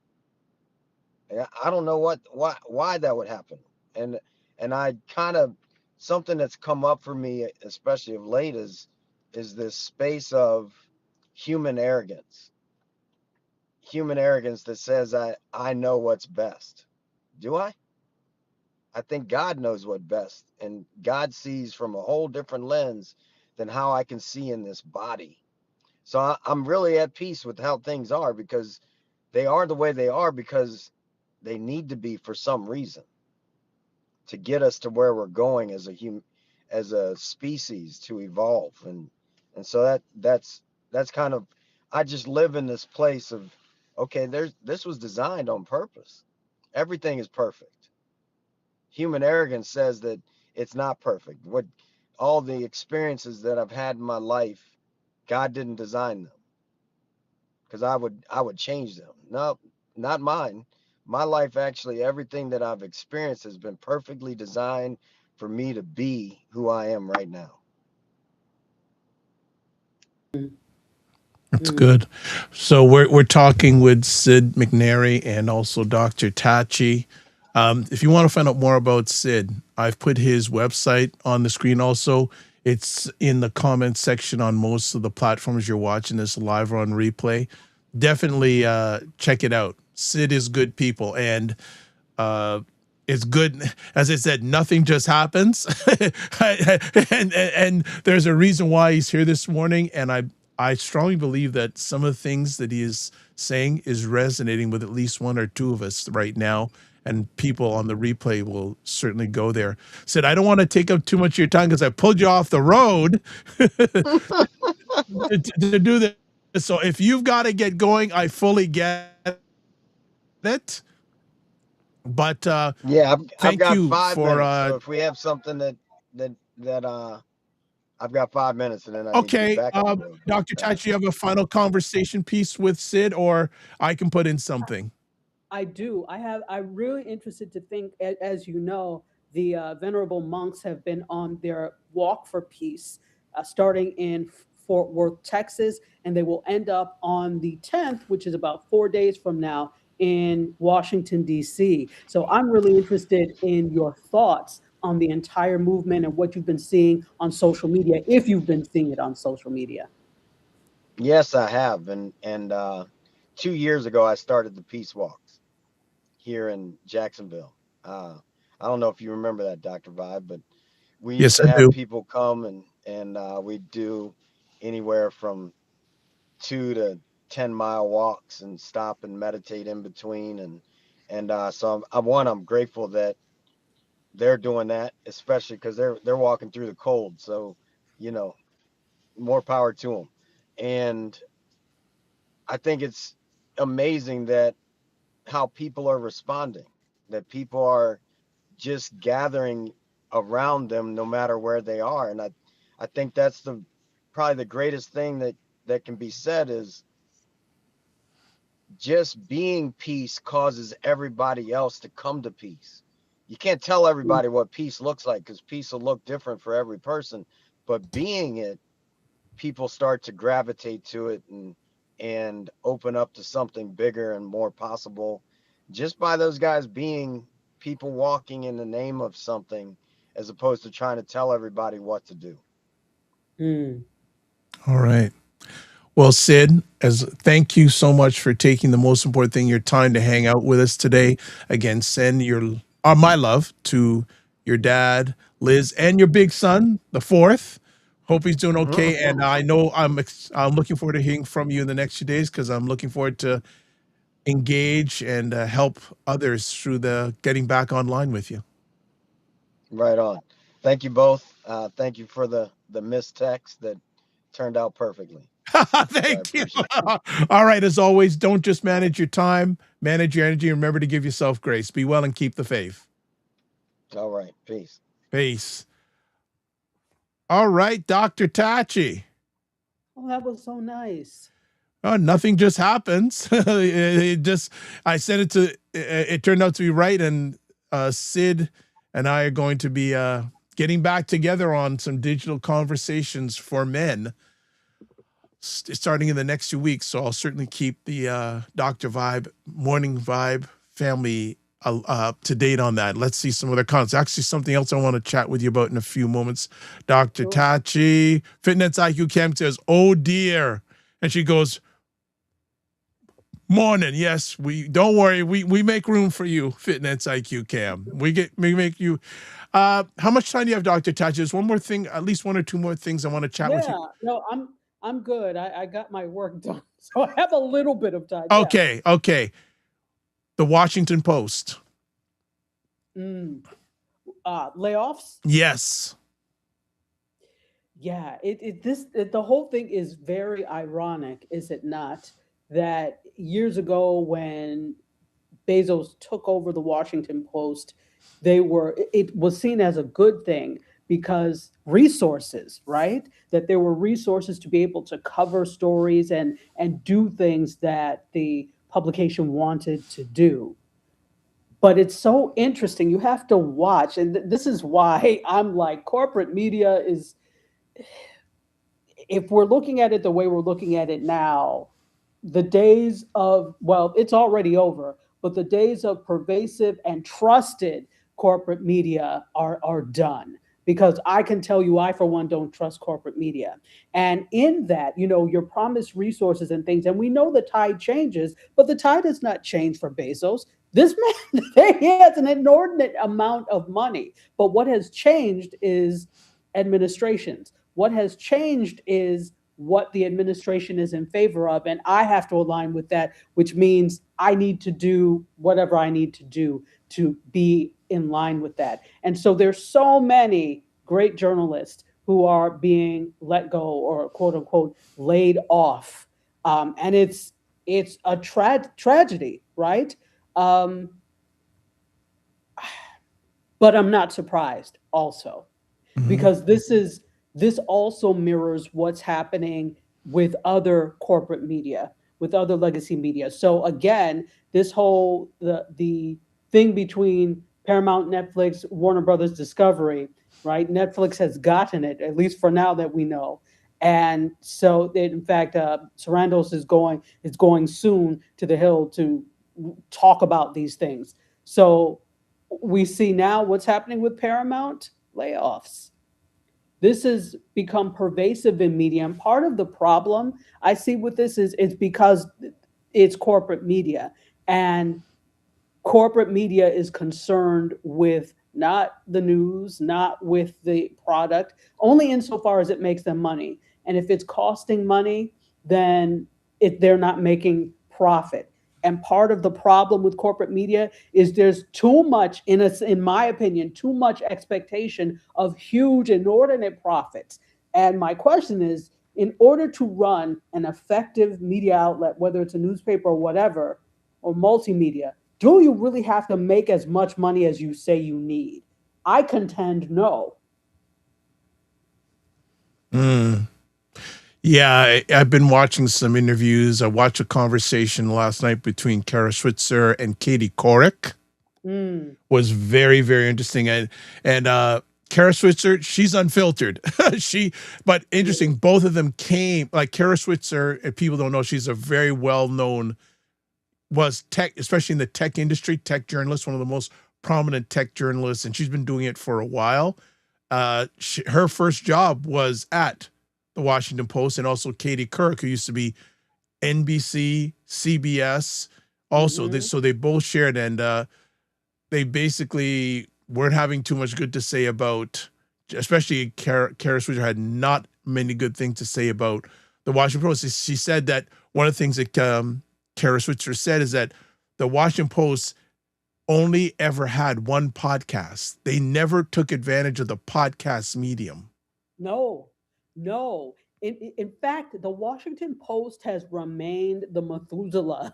I don't know why that would happen. And I kind of, something that's come up for me, especially of late, is this space of human arrogance. Human arrogance that says I know what's best. Do I? I think God knows what best, and God sees from a whole different lens than how I can see in this body. So I'm really at peace with how things are, because they are the way they are because they need to be for some reason to get us to where we're going as a species, to evolve. And so that's kind of, I just live in this place of, okay, this was designed on purpose. Everything is perfect. Human arrogance says that it's not perfect. What all the experiences that I've had in my life, God didn't design them, because I would change them. No, not mine. My life, actually, everything that I've experienced has been perfectly designed for me to be who I am right now. That's good. So we're talking with Sid McNary and also Dr. Tachi. If you want to find out more about Sid, I've put his website on the screen also. It's in the comments section on most of the platforms you're watching this live or on replay. Definitely check it out. Sid is good people, and it's good. As I said, nothing just happens. and there's a reason why he's here this morning, and I strongly believe that some of the things that he is saying is resonating with at least one or two of us right now, and people on the replay will certainly go there. Sid, I don't want to take up too much of your time because I pulled you off the road to do this. So if you've got to get going, I fully get it. But yeah, I've thank got you 5 minutes. So if we have something that I've got 5 minutes, and then I need to get okay, back on the road. Dr. Tachi, you have a final conversation piece with Sid, or I can put in something? I do. I'm really interested to think, as you know, the venerable monks have been on their walk for peace, starting in Fort Worth, Texas, and they will end up on the 10th, which is about 4 days from now, in Washington, D.C. So I'm really interested in your thoughts on the entire movement and what you've been seeing on social media, if you've been seeing it on social media. Yes, I have. And 2 years ago, I started the Peace Walks here in Jacksonville. I don't know if you remember that, Dr. Vibe, but we used to have people come and we'd do anywhere from 2 to 10-mile walks and stop and meditate in between. And so I'm grateful that they're doing that, especially because they're walking through the cold. So, more power to them. And I think it's amazing that how people are responding, that people are just gathering around them no matter where they are. And I think that's probably the greatest thing that can be said, is just being peace causes everybody else to come to peace. You can't tell everybody what peace looks like, because peace will look different for every person, but being it, people start to gravitate to it and open up to something bigger and more possible, just by those guys being people walking in the name of something, as opposed to trying to tell everybody what to do. All right. Well, Sid, thank you so much for taking the most important thing, your time, to hang out with us today. Again, send my love to your dad, Liz, and your big son, the fourth, Hope he's doing okay. And I know I'm looking forward to hearing from you in the next few days, because I'm looking forward to engage and help others through the getting back online with you. Right on. Thank you both. Thank you for the missed text that turned out perfectly. Thank you. All right. As always, don't just manage your time, manage your energy, and remember to give yourself grace. Be well and keep the faith. All right. Peace. Peace. All right, Dr. Tachi. Oh, that was so nice. Oh, nothing just happens. I said it to, it turned out to be right. And Sid and I are going to be getting back together on some digital conversations for men starting in the next 2 weeks. So I'll certainly keep the Dr. Vibe, Morning Vibe family up to date on that. Let's see some other comments. Actually, something else I want to chat with you about in a few moments. Dr. Tachi, Fitness IQ Cam says, oh dear. And she goes, morning. Yes, don't worry. We make room for you, Fitness IQ Cam. We make you. How much time do you have, Dr. Tachi? There's one more thing, at least one or two more things I want to chat with you. No, I'm good. I got my work done, so I have a little bit of time. Okay. The Washington Post. Layoffs? Yes. Yeah, the whole thing is very ironic, is it not? That years ago when Bezos took over the Washington Post, it was seen as a good thing because resources, right? That there were resources to be able to cover stories and do things that the publication wanted to do. But it's so interesting. You have to watch, and this is why I'm like, corporate media is, if we're looking at it the way we're looking at it now, the days of, well, it's already over, but the days of pervasive and trusted corporate media are done. Because I can tell you, I, for one, don't trust corporate media. And in that, you're promised resources and things, and we know the tide changes, but the tide has not changed for Bezos. This man, he has an inordinate amount of money. But what has changed is administrations. What has changed is what the administration is in favor of. And I have to align with that, which means I need to do whatever I need to do to be in line with that. And so there's so many great journalists who are being let go or quote unquote laid off. And it's a tragedy, right? But I'm not surprised also, because this also mirrors what's happening with other corporate media, with other legacy media. So again, this whole, the thing between Paramount, Netflix, Warner Brothers, Discovery, right? Netflix has gotten it, at least for now that we know. And so in fact, Sarandos is going soon to the Hill to talk about these things. So we see now what's happening with Paramount, layoffs. This has become pervasive in media. And part of the problem I see with this is it's because it's corporate media. And corporate media is concerned with not the news, not with the product, only insofar as it makes them money. And if it's costing money, then they're not making profit. And part of the problem with corporate media is there's too much, in my opinion, too much expectation of huge, inordinate profits. And my question is, in order to run an effective media outlet, whether it's a newspaper or whatever, or multimedia, do you really have to make as much money as you say you need? I contend no. Yeah, I've been watching some interviews. I watched a conversation last night between Kara Switzer and Katie Couric. Was very, very interesting. And Kara Switzer, she's unfiltered. But interesting, both of them came, like Kara Switzer, if people don't know, she's a very well-known, was tech, especially in the tech industry, tech journalist, one of the most prominent tech journalists, and she's been doing it for a while. Her first job was at the Washington Post, and also Katie Couric, who used to be NBC, CBS, also. So they both shared, and they basically weren't having too much good to say about, especially Kara Switzer had not many good things to say about the Washington Post. She said that one of the things that Kara Switzer said is that the Washington Post only ever had one podcast. They never took advantage of the podcast medium. No, no. In fact, the Washington Post has remained the Methuselah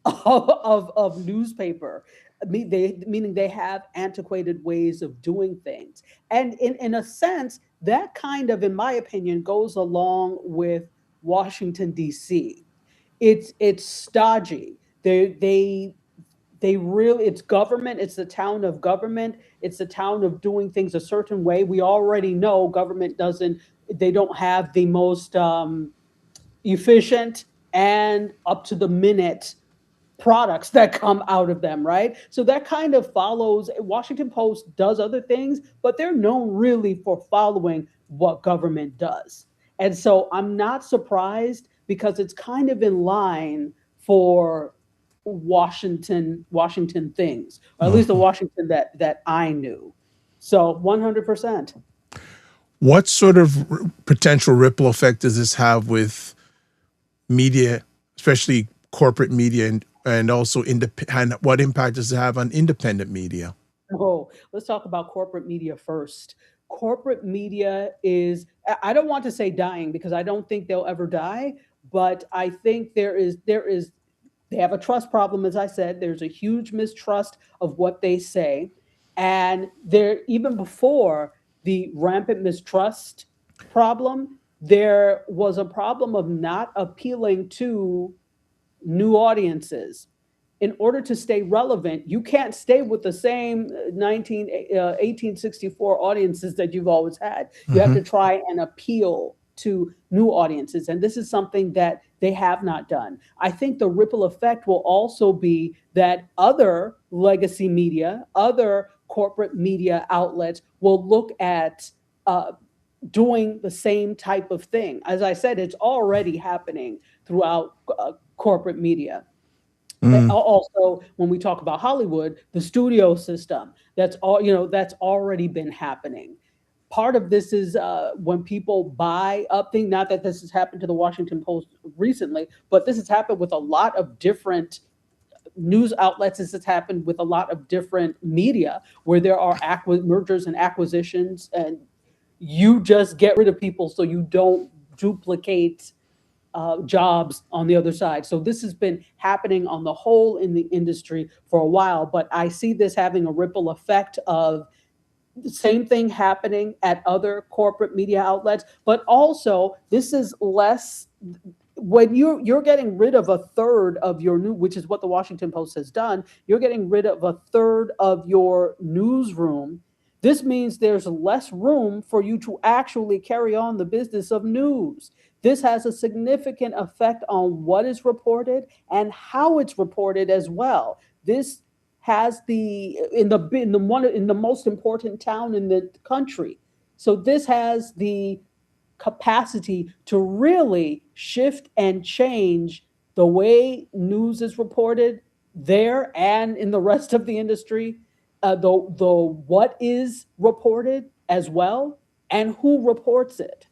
of newspaper. Meaning they have antiquated ways of doing things. And in a sense, that kind of, in my opinion, goes along with Washington, D.C. It's stodgy. They really, it's government, it's the town of government, it's the town of doing things a certain way. We already know government they don't have the most efficient and up to the minute products that come out of them, right? So that kind of follows. Washington Post does other things, but they're known really for following what government does. And so I'm not surprised, because it's kind of in line for Washington things, or at least the Washington that I knew. So 100%. What sort of potential ripple effect does this have with media, especially corporate media, and also what impact does it have on independent media? Oh, let's talk about corporate media first. Corporate media is, I don't want to say dying, because I don't think they'll ever die, but I think they have a trust problem. As I said, there's a huge mistrust of what they say. And even before the rampant mistrust problem, there was a problem of not appealing to new audiences. In order to stay relevant, you can't stay with the same 1864 audiences that you've always had. You have to try and appeal to new audiences. And this is something that they have not done. I think the ripple effect will also be that other legacy media, other corporate media outlets will look at doing the same type of thing. As I said, it's already happening throughout corporate media. Also, when we talk about Hollywood, the studio system, that's already been happening. Part of this is when people buy up things, not that this has happened to the Washington Post recently, but this has happened with a lot of different news outlets. This has happened with a lot of different media, where there are mergers and acquisitions, and you just get rid of people so you don't duplicate jobs on the other side. So this has been happening on the whole in the industry for a while, but I see this having a ripple effect of the same thing happening at other corporate media outlets. But also, this is less, when you're getting rid of a third of your which is what the Washington Post has done, you're getting rid of a third of your newsroom. This means there's less room for you to actually carry on the business of news. This has a significant effect on what is reported and how it's reported as well. This has in the most important town in the country. So this has the capacity to really shift and change the way news is reported there and in the rest of the industry. The what is reported as well, and who reports it.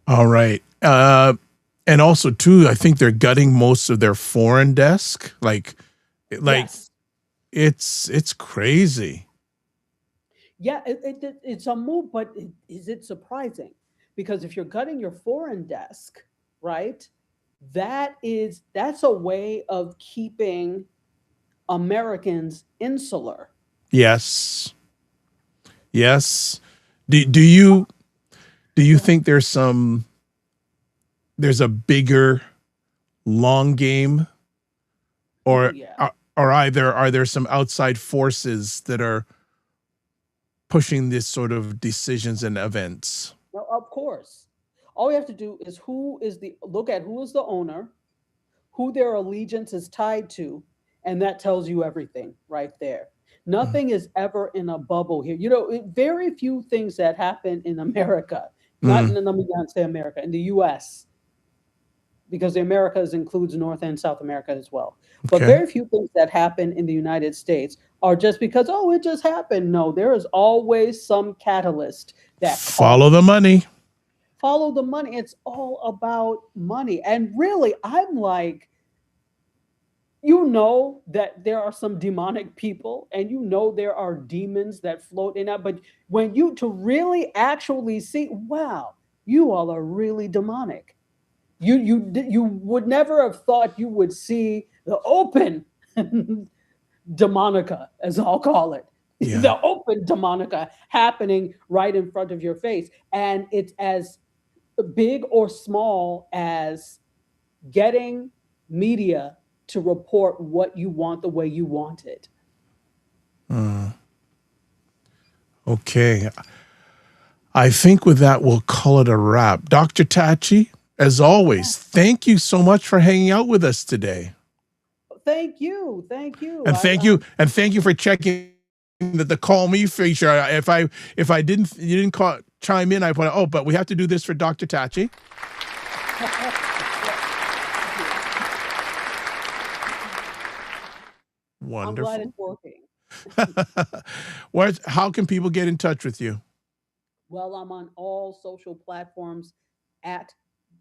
All right. And also too, I think they're gutting most of their foreign desk. Yes. It's crazy. Yeah, it's a move, but is it surprising? Because if you're gutting your foreign desk, right, that's a way of keeping Americans insular. Yes. Do you think there's a bigger long game, or are there some outside forces that are pushing this sort of decisions and events? Well, of course. All we have to do is look at who is the owner, who their allegiance is tied to, and that tells you everything right there. Nothing is ever in a bubble here. Very few things that happen in America, let me not say America, in the U.S., because the Americas includes North and South America as well. But Okay. very few things that happen in the United States are just because, oh, it just happened. No, there is always some catalyst that Follow the money. follow the money. It's all about money. And really, I'm like, you know that there are some demonic people and you know there are demons that float in out, but when you to really actually see, wow, you all are really demonic. You would never have thought you would see the open demonica, as I'll call it. Yeah. The open demonica happening right in front of your face. And it's as big or small as getting media to report what you want the way you want it. Okay. I think with that, we'll call it a wrap. Dr. Tachi, as always, thank you so much for hanging out with us today. Thank you. Thank you. And thank you. And thank you for checking the Call Me feature. If I didn't, you didn't chime in, I put, oh, but we have to do this for Dr. Tachi. Wonderful. I'm glad it's working. How can people get in touch with you? Well, I'm on all social platforms at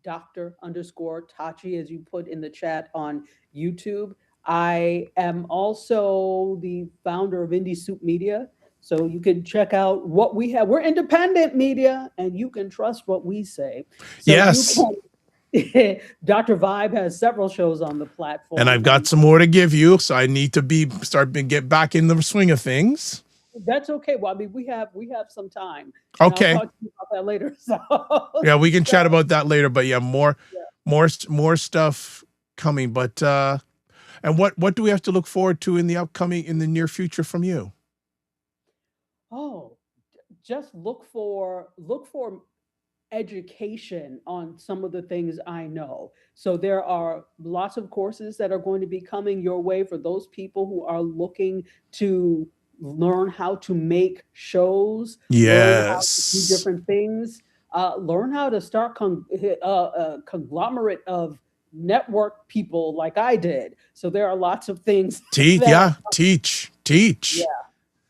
Dr._Tachi, as you put in the chat on YouTube. I am also the founder of Indie Soup Media. So you can check out what we have. We're independent media, and you can trust what we say. So yes. Dr. Vibe has several shows on the platform. And I've got some more to give you, so I need to get back in the swing of things. That's okay. Well, I mean, we have some time. Okay. I'll talk to you about that later. So yeah, we can chat about that later. But yeah, more stuff coming. But and what do we have to look forward to in the near future from you? Oh, just look for education on some of the things I know. So there are lots of courses that are going to be coming your way for those people who are looking to learn how to make shows, learn how to do different things, learn how to start a conglomerate of network people like I did. So there are lots of things. Teach.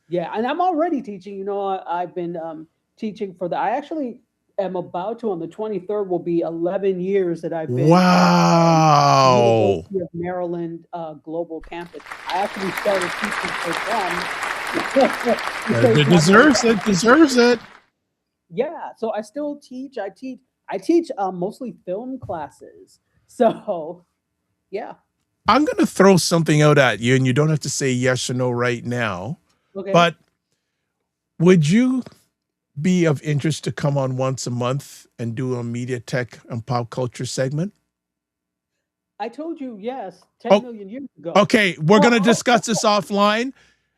Yeah. And I'm already teaching. You know, I've been teaching I actually am about to, on the 23rd, will be 11 years that I've been wow. at the University of Maryland Global Campus. I actually started teaching for them. It deserves it. Yeah, so I still teach. I teach mostly film classes. So, yeah. I'm going to throw something out at you, and you don't have to say yes or no right now. Okay. But would you be of interest to come on once a month and do a media tech and pop culture segment? I told you yes 10 million years ago. Okay, we're going to discuss this offline.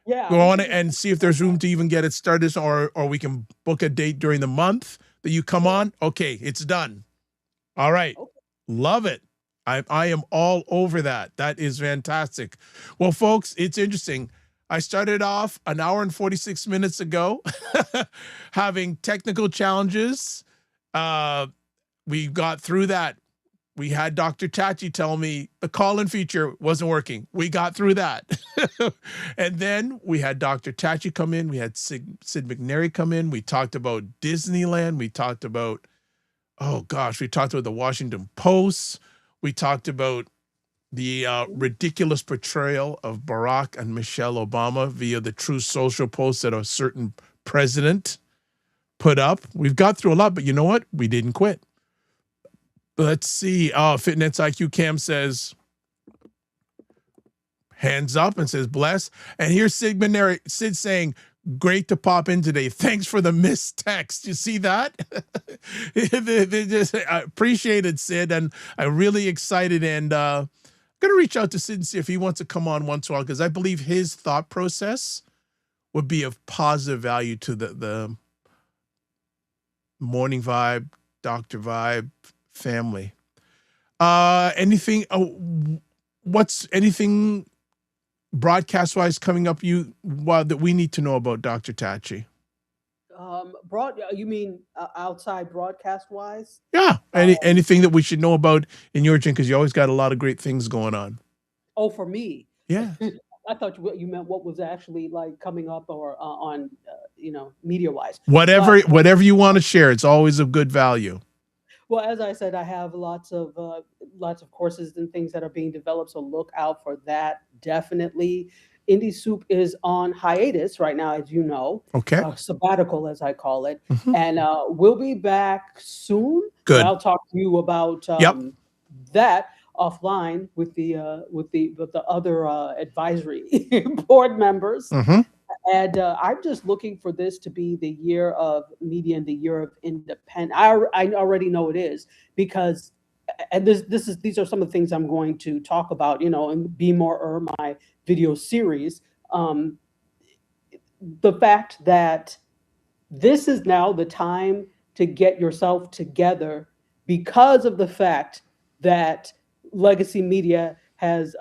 Yeah. Go on and see if there's room to even get it started, or we can book a date during the month that you come on. Okay, it's done. All right. Okay. Love it. I am all over that. That is fantastic. Well, folks, it's interesting. I started off an hour and 46 minutes ago having technical challenges. We got through that. We had Dr. Tachi tell me the call-in feature wasn't working. We got through that. And then we had Dr. Tachi come in. We had Sid McNary come in. We talked about Disneyland. We talked about, we talked about the Washington Post. We talked about the ridiculous portrayal of Barack and Michelle Obama via the Truth Social post that a certain president put up. We've got through a lot, but you know what? We didn't quit. Let's see. Fitness IQ Cam says, hands up, and says, bless. And here's Sid saying, great to pop in today. Thanks for the missed text. You see that? I appreciate it, Sid. And I'm really excited. And I'm going to reach out to Sid and see if he wants to come on once in a while, because I believe his thought process would be of positive value to the Morning Vibe, Dr. Vibe family. Anything broadcast wise coming up that we need to know about, Dr. Tachi? You mean outside broadcast wise? Yeah. Anything that we should know about in your gym? Because you always got a lot of great things going on. Oh, for me. Yeah. I thought you meant what was actually like coming up or on, media wise. Whatever you want to share, it's always of good value. Well, as I said, I have lots of courses and things that are being developed, so look out for that. Definitely, Indie Soup is on hiatus right now, as you know. Okay. Sabbatical, as I call it, Mhm. and we'll be back soon. Good. And I'll talk to you about that offline with the other advisory board members. Mhm. And I'm just looking for this to be the year of media and the year of independent. I already know it is, because, and these are some of the things I'm going to talk about, and Be More or my video series. The fact that this is now the time to get yourself together, because of the fact that legacy media has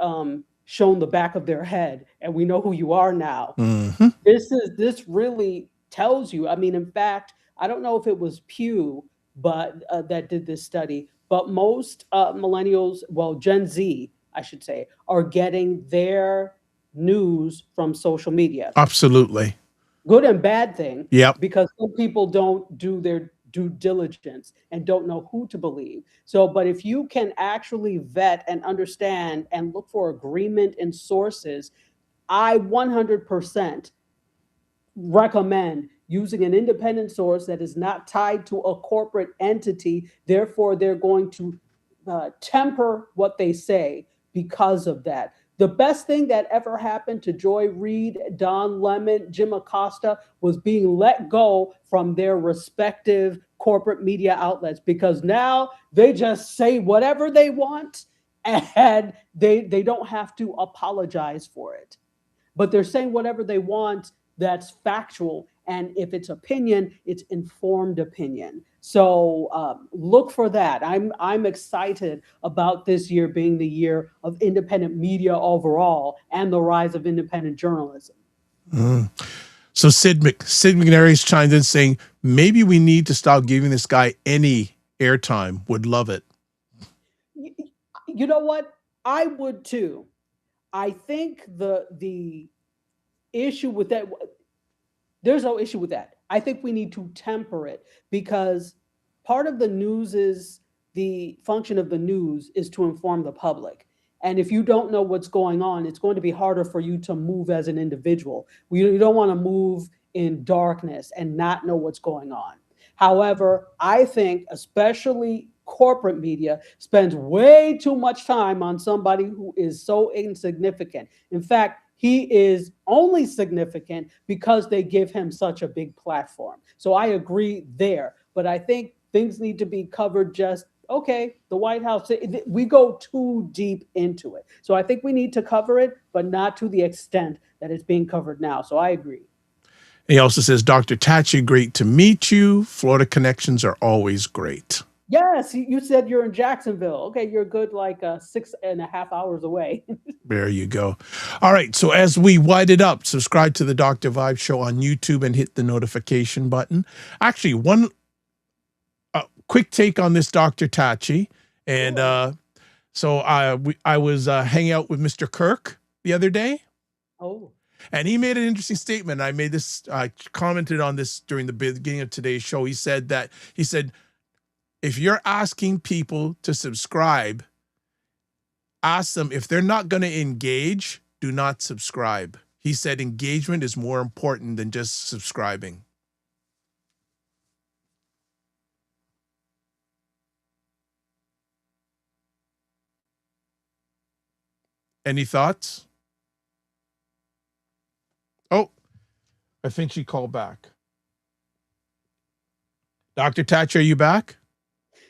shown the back of their head, and we know who you are now. Mm-hmm. This really tells you. I mean, in fact, I don't know if it was Pew, but that did this study. But most millennials, well, Gen Z, I should say, are getting their news from social media. Absolutely. Good and bad thing. Yep. Because some people don't do their due diligence and don't know who to believe. So, but if you can actually vet and understand and look for agreement in sources, I 100% recommend using an independent source that is not tied to a corporate entity. Therefore, they're going to temper what they say because of that. The best thing that ever happened to Joy Reid, Don Lemon, Jim Acosta was being let go from their respective corporate media outlets, because now they just say whatever they want and they don't have to apologize for it. But they're saying whatever they want that's factual. And if it's opinion, it's informed opinion. So look for that. I'm excited about this year being the year of independent media overall and the rise of independent journalism. So Sid McNary's chimed in saying, maybe we need to stop giving this guy any airtime. Would love it. You know what? I would too. I think the issue with that, there's no issue with that. I think we need to temper it, because part of the news is, the function of the news is to inform the public. And if you don't know what's going on, it's going to be harder for you to move as an individual. You don't want to move in darkness and not know what's going on. However, I think especially corporate media spends way too much time on somebody who is so insignificant. In fact, he is only significant because they give him such a big platform. So I agree there. But I think things need to be covered just, okay, the White House, we go too deep into it. So I think we need to cover it, but not to the extent that it's being covered now. So I agree. He also says, Dr. Tachi, great to meet you. Florida connections are always great. Yes, you said you're in Jacksonville. Okay, you're good, like 6.5 hours away. There you go. All right, so as we wind it up, subscribe to the Dr. Vibe Show on YouTube and hit the notification button. Actually, one quick take on this Dr. Tachi. And so I was hanging out with Mr. Kirk the other day. Oh. And he made an interesting statement. I commented on this during the beginning of today's show. He said, if you're asking people to subscribe, ask them if they're not going to engage, do not subscribe. He said engagement is more important than just subscribing. Any thoughts? Oh, I think she called back. Dr. Thatcher, are you back?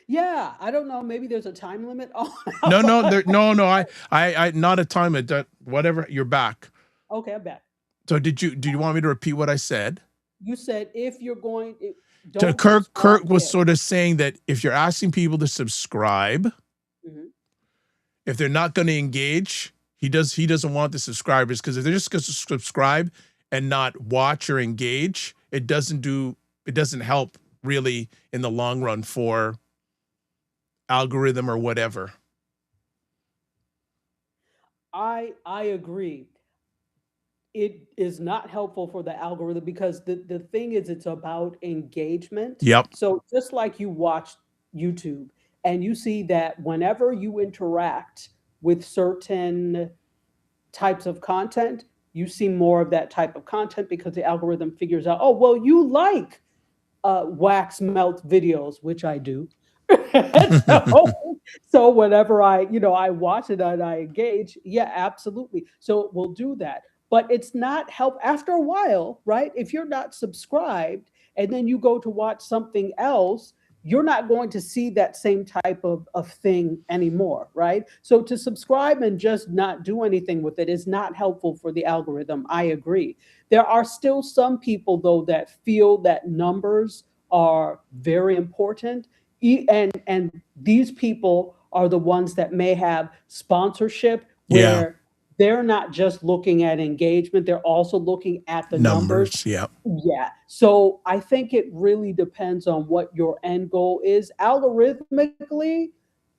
Yeah, I don't know. Maybe there's a time limit. Oh. No. I not a time limit. Whatever. You're back. Okay, I'm back. So do you want me to repeat what I said? You said if you're going, Kirk was sort of saying that if you're asking people to subscribe, if they're not going to engage, he doesn't want the subscribers, because if they're just going to subscribe and not watch or engage, it doesn't help really in the long run for algorithm or whatever. I agree. It is not helpful for the algorithm because the thing is it's about engagement. Yep. So just like you watch YouTube and you see that whenever you interact with certain types of content, you see more of that type of content because the algorithm figures out, oh, well, you like wax melt videos, which I do. So whenever I watch it and I engage, yeah, absolutely. So we'll do that. But it's not help after a while, right? If you're not subscribed and then you go to watch something else, you're not going to see that same type of thing anymore, right? So to subscribe and just not do anything with it is not helpful for the algorithm. I agree. There are still some people, though, that feel that numbers are very important. And these people are the ones that may have sponsorship where they're not just looking at engagement, they're also looking at the numbers. Yeah. Yeah. So I think it really depends on what your end goal is. Algorithmically,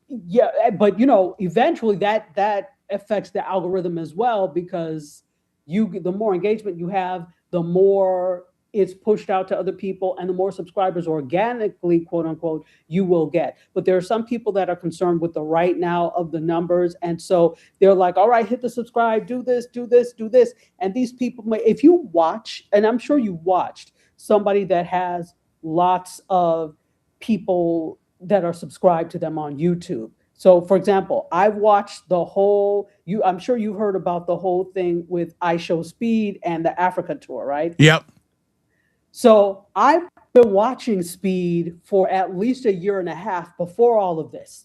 yeah, but eventually that affects the algorithm as well because the more engagement you have, the more it's pushed out to other people and the more subscribers organically, quote unquote, you will get. But there are some people that are concerned with the right now of the numbers. And so they're like, all right, hit the subscribe, do this, do this, do this. And these people if you watch, and I'm sure you watched somebody that has lots of people that are subscribed to them on YouTube. So for example, I've watched the whole, I'm sure you heard about the whole thing with I Show Speed and the Africa tour, right? Yep. So I've been watching Speed for at least a year and a half before all of this.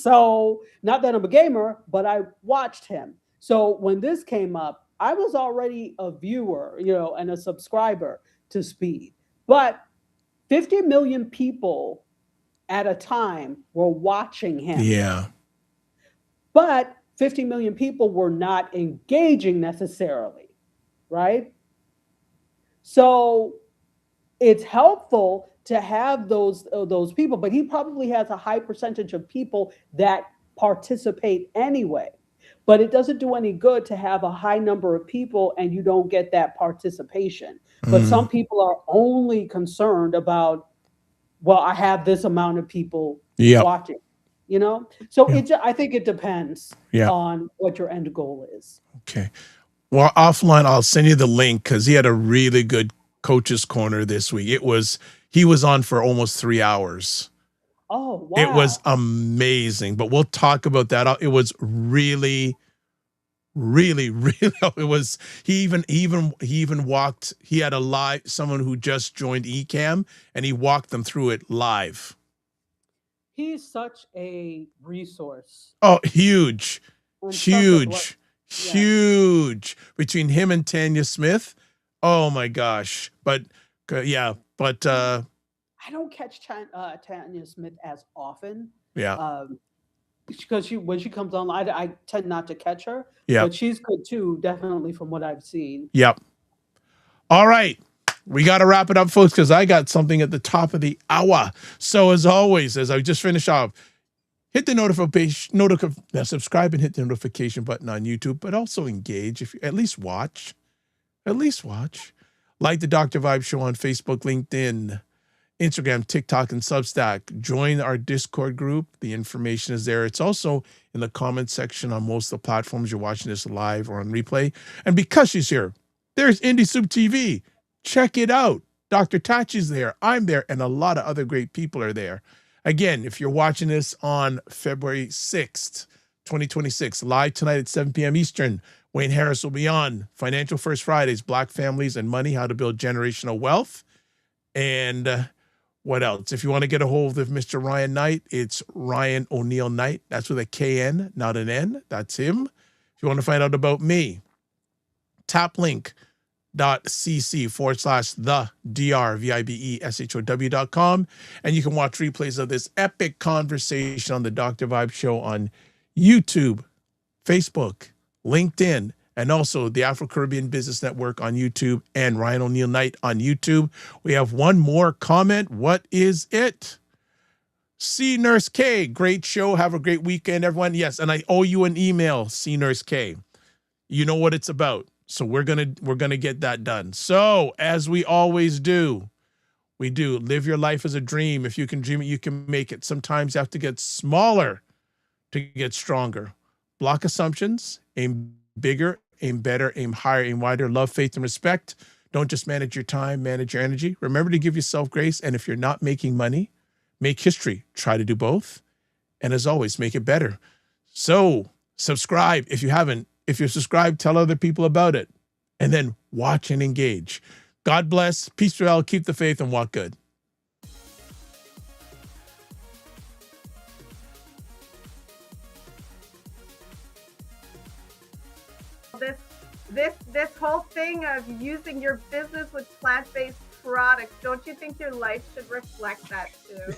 So not that I'm a gamer, but I watched him. So when this came up, I was already a viewer, and a subscriber to Speed. But 50 million people at a time were watching him. Yeah. But 50 million people were not engaging necessarily, right? So it's helpful to have those people, but he probably has a high percentage of people that participate anyway. But it doesn't do any good to have a high number of people and you don't get that participation. But some people are only concerned about, well, I have this amount of people watching, So I think it depends on what your end goal is. Okay. Well, offline, I'll send you the link because he had a really good coach's corner this week. He was on for almost 3 hours. Oh, wow. It was amazing, but we'll talk about that. It was really, really, really, he even walked, he had someone who just joined eCam and he walked them through it live. He's such a resource. Oh, huge. Between him and Tanya Smith. Oh my gosh. But I don't catch Tanya Smith as often. Yeah. Because when she comes on, I tend not to catch her. Yeah. But she's good too, definitely from what I've seen. Yep. All right. We got to wrap it up, folks, because I got something at the top of the hour. So as always, as I just finish off, hit the notification, subscribe and hit the notification button on YouTube, but also engage. If you at least watch. Like the Dr. Vibe Show on Facebook, LinkedIn, Instagram, TikTok, and Substack. Join our Discord group. The information is there. It's also in the comment section on most of the platforms you're watching this live or on replay. And because she's here, there's Indie Soup TV. Check it out. Dr. Tachi's there. I'm there. And a lot of other great people are there. Again, if you're watching this on February 6th, 2026, live tonight at 7 p.m. Eastern, Wayne Harris will be on Financial First Fridays, Black Families and Money, How to Build Generational Wealth. And what else? If you want to get a hold of Mr. Ryan Knight, it's Ryan Oneil Knight. That's with a K-N, not an N. That's him. If you want to find out about me, taplink.cc/the-drvibeshow.com. And you can watch replays of this epic conversation on the Dr. Vibe Show on YouTube, Facebook, LinkedIn, and also the Afro Caribbean Business Network on YouTube and Ryan Oneil Knight on YouTube. We have one more comment. What is it? C Nurse K, great show. Have a great weekend, everyone. Yes, and I owe you an email, C Nurse K. You know what it's about. So we're gonna get that done. So as we always do, we do live your life as a dream. If you can dream it, you can make it. Sometimes you have to get smaller to get stronger. Block assumptions, aim bigger, aim better, aim higher, aim wider. Love, faith, and respect. Don't just manage your time, manage your energy. Remember to give yourself grace. And if you're not making money, make history. Try to do both. And as always, make it better. So subscribe if you haven't. If you're subscribed, tell other people about it. And then watch and engage. God bless. Peace to all. Keep the faith and walk good. This whole thing of using your business with plant-based products, don't you think your life should reflect that too?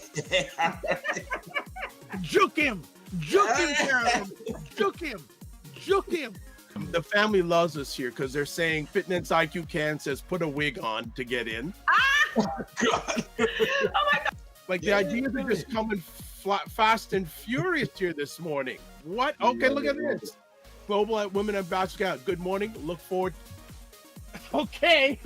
Juke him, Carolyn. Juke him. The family loves us here because they're saying Fitness IQ Can says put a wig on to get in. Oh God. Oh my God. Like the ideas are just coming fast and furious here this morning. What? Okay, look at this. Global Women Ambassador. Good morning. Look forward. Okay.